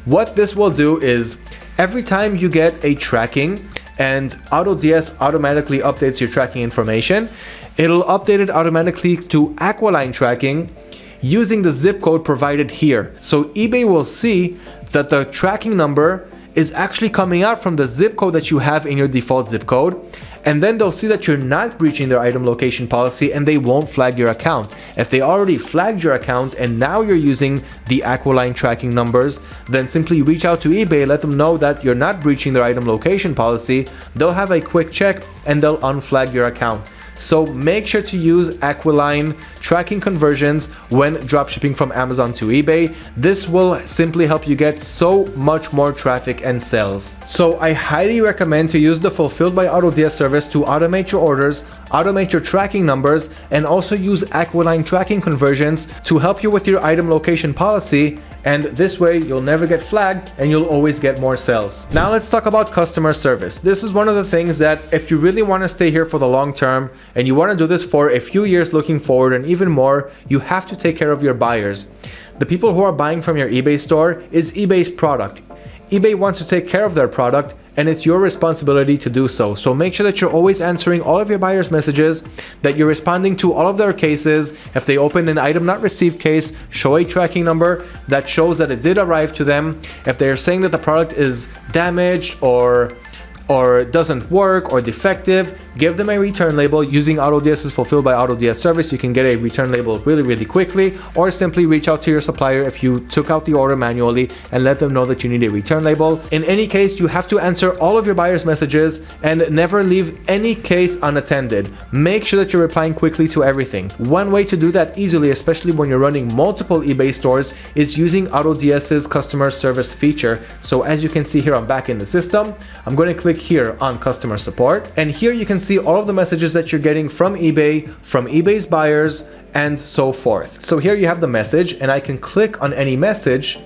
What this will do is every time you get a tracking and AutoDS automatically updates your tracking information, it'll update it automatically to Aquiline tracking using the zip code provided here. So eBay will see that the tracking number is actually coming out from the zip code that you have in your default zip code, and then they'll see that you're not breaching their item location policy and they won't flag your account. If they already flagged your account and now you're using the Aquiline tracking numbers, then simply reach out to eBay, let them know that you're not breaching their item location policy. They'll have a quick check and they'll unflag your account. So make sure to use Aquiline tracking conversions when dropshipping from Amazon to eBay. This will simply help you get so much more traffic and sales. So I highly recommend to use the Fulfilled by AutoDS service to automate your orders, automate your tracking numbers, and also use Aquiline tracking conversions to help you with your item location policy. And this way you'll never get flagged and you'll always get more sales. Now let's talk about customer service. This is one of the things that if you really want to stay here for the long term and you want to do this for a few years looking forward and even more, you have to take care of your buyers. The people who are buying from your eBay store is eBay's product. eBay wants to take care of their product, and it's your responsibility to do so. So make sure that you're always answering all of your buyers' messages, that you're responding to all of their cases. If they open an item not received case, show a tracking number that shows that it did arrive to them. If they're saying that the product is damaged or doesn't work or defective, give them a return label. Using AutoDS's Fulfilled by AutoDS service, you can get a return label really quickly, or simply reach out to your supplier if you took out the order manually and let them know that you need a return label. In any case, you have to answer all of your buyers' messages and never leave any case unattended. Make sure that you're replying quickly to everything. One way to do that easily, especially when you're running multiple eBay stores, is using AutoDS's customer service feature. So as you can see here, I'm back in the system. I'm going to click here on customer support, and here you can see all of the messages that you're getting from eBay, from eBay's buyers, and so forth. So here you have the message, and I can click on any message,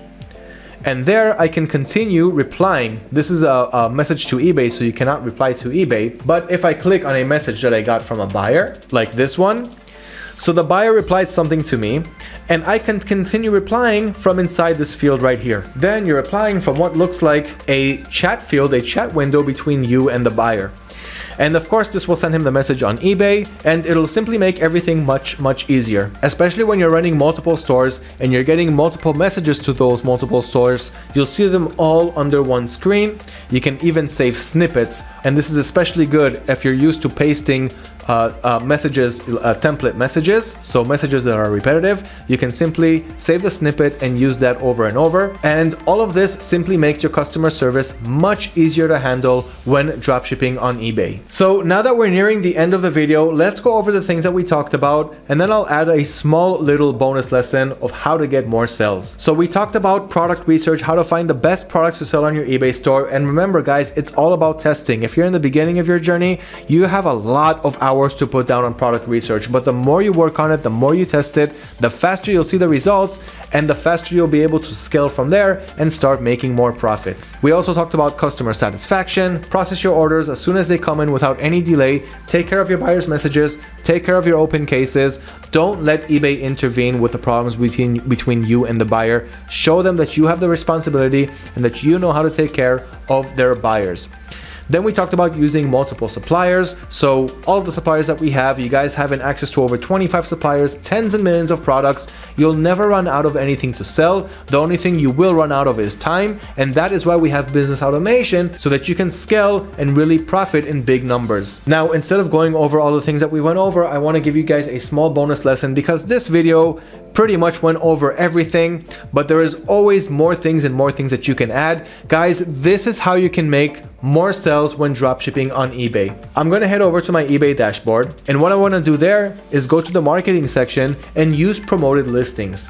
and there I can continue replying. This is a message to eBay, so you cannot reply to eBay. But if I click on a message that I got from a buyer, like this one, So the buyer replied something to me, and I can continue replying from inside this field right here. Then you're replying from what looks like a chat field, a chat window between you and the buyer. And of course, this will send him the message on eBay, and it'll simply make everything much easier. Especially when you're running multiple stores and you're getting multiple messages to those multiple stores, you'll see them all under one screen. You can even save snippets, and this is especially good if you're used to pasting messages, template messages, so messages that are repetitive. You can simply save the snippet and use that over and over. And all of this simply makes your customer service much easier to handle when dropshipping on eBay. So now that we're nearing the end of the video, let's go over the things that we talked about, and then I'll add a small little bonus lesson of how to get more sales. So we talked about product research, how to find the best products to sell on your eBay store. And remember guys, it's all about testing. If you're in the beginning of your journey, you have a lot of hours to put down on product research, but the more you work on it, the more you test it, the faster you'll see the results, and the faster you'll be able to scale from there and start making more profits. We also talked about customer satisfaction, process your orders as soon as they come in without any delay, take care of your buyer's messages, take care of your open cases, don't let eBay intervene with the problems between you and the buyer. Show them that you have the responsibility and that you know how to take care of their buyers. Then we talked about using multiple suppliers. So all of the suppliers that we have, you guys having access to over 25 suppliers, tens and millions of products. You'll never run out of anything to sell. The only thing you will run out of is time. And that is why we have business automation, so that you can scale and really profit in big numbers. Now, instead of going over all the things that we went over, I want to give you guys a small bonus lesson, because this video pretty much went over everything, but there is always more things and more things that you can add. Guys, this is how you can make more sales when dropshipping on eBay. I'm going to head over to my eBay dashboard, and what I want to do there is go to the marketing section and use promoted listings.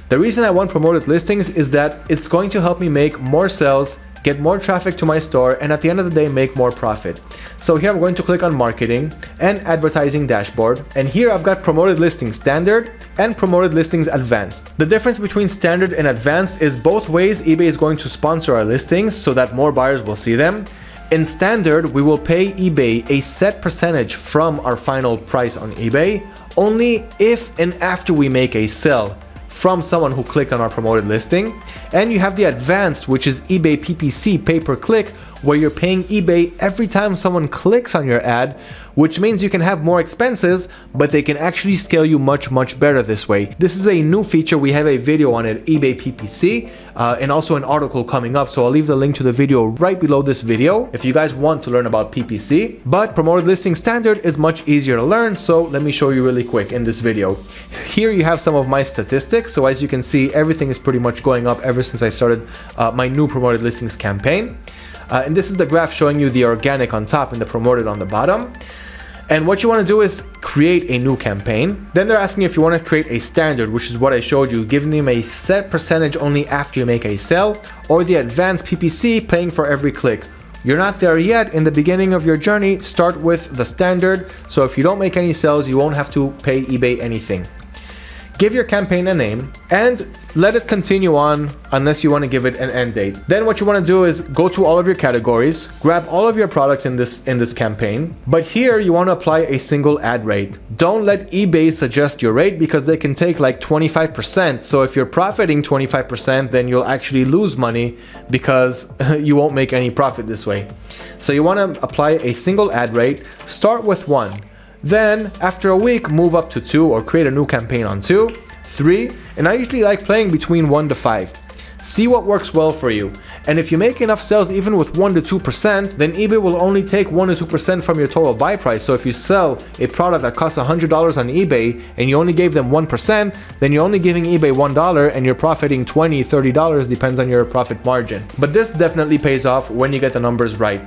The reason I want promoted listings is that it's going to help me make more sales, get more traffic to my store, and at the end of the day, make more profit. So here I'm going to click on marketing and advertising dashboard. And here I've got promoted listings standard and promoted listings advanced. The difference between standard and advanced is both ways eBay is going to sponsor our listings so that more buyers will see them. In standard, we will pay eBay a set percentage from our final price on eBay only if and after we make a sale from someone who clicked on our promoted listing. And you have the advanced, which is eBay PPC, pay per click, where you're paying eBay every time someone clicks on your ad, which means you can have more expenses, but they can actually scale you much better this way. This is a new feature. We have a video on it, eBay PPC, and also an article coming up. So I'll leave the link to the video right below this video if you guys want to learn about PPC. But promoted listing standard is much easier to learn. So let me show you really quick in this video. Here you have some of my statistics. So as you can see, everything is pretty much going up ever since I started my new promoted listings campaign. And this is the graph showing you the organic on top and the promoted on the bottom. And what you want to do is create a new campaign. Then they're asking if you want to create a standard, which is what I showed you, giving them a set percentage only after you make a sale, or the advanced PPC, paying for every click. You're not there yet. In the beginning of your journey, start with the standard. So if you don't make any sales, you won't have to pay eBay anything. Give your campaign a name and let it continue on unless you want to give it an end date. Then what you want to do is go to all of your categories, grab all of your products in this campaign, but here you want to apply a single ad rate. Don't let eBay suggest your rate, because they can take like 25%. So if you're profiting 25%, then you'll actually lose money because you won't make any profit this way. So you want to apply a single ad rate, start with 1. Then after a week, move up to 2 or create a new campaign on 2, 3, and I usually like playing between 1 to 5. See what works well for you. And if you make enough sales even with 1 to 2%, then eBay will only take 1 to 2% from your total buy price. So if you sell a product that costs $100 on eBay and you only gave them 1%, then you're only giving eBay $1 and you're profiting $20, $30, depends on your profit margin. But this definitely pays off when you get the numbers right.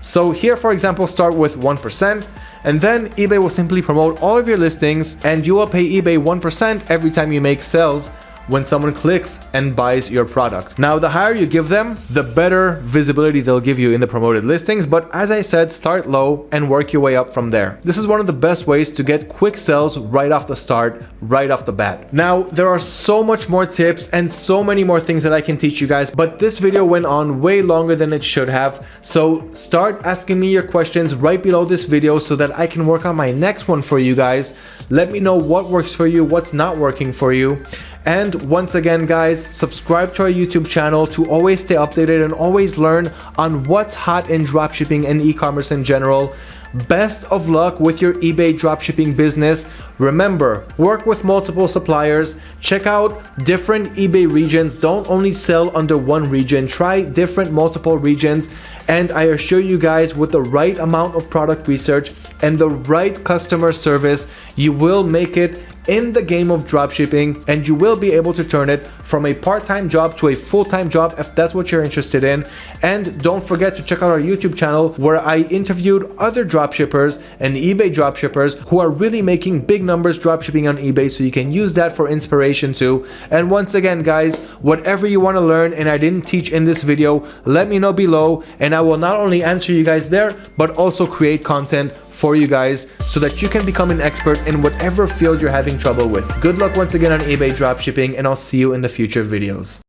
So here, for example, start with 1%. And then eBay will simply promote all of your listings and you will pay eBay 1% every time you make sales when someone clicks and buys your product. Now, the higher you give them, the better visibility they'll give you in the promoted listings. But as I said, start low and work your way up from there. This is one of the best ways to get quick sales right off the start, right off the bat. Now, there are so much more tips and so many more things that I can teach you guys, but this video went on way longer than it should have. So start asking me your questions right below this video so that I can work on my next one for you guys. Let me know what works for you, what's not working for you. And once again, guys, subscribe to our YouTube channel to always stay updated and always learn on what's hot in dropshipping and e-commerce in general. Best of luck with your eBay dropshipping business. Remember, work with multiple suppliers, check out different eBay regions. Don't only sell under one region, try different multiple regions. And I assure you guys, with the right amount of product research and the right customer service, you will make it in the game of dropshipping, and you will be able to turn it from a part-time job to a full-time job if that's what you're interested in. And don't forget to check out our YouTube channel where I interviewed other dropshippers and eBay dropshippers who are really making big numbers dropshipping on eBay, so you can use that for inspiration too. And once again, guys, whatever you want to learn and I didn't teach in this video, let me know below, and I will not only answer you guys there, but also create content for you guys so that you can become an expert in whatever field you're having trouble with. Good luck once again on eBay dropshipping, and I'll see you in the future videos.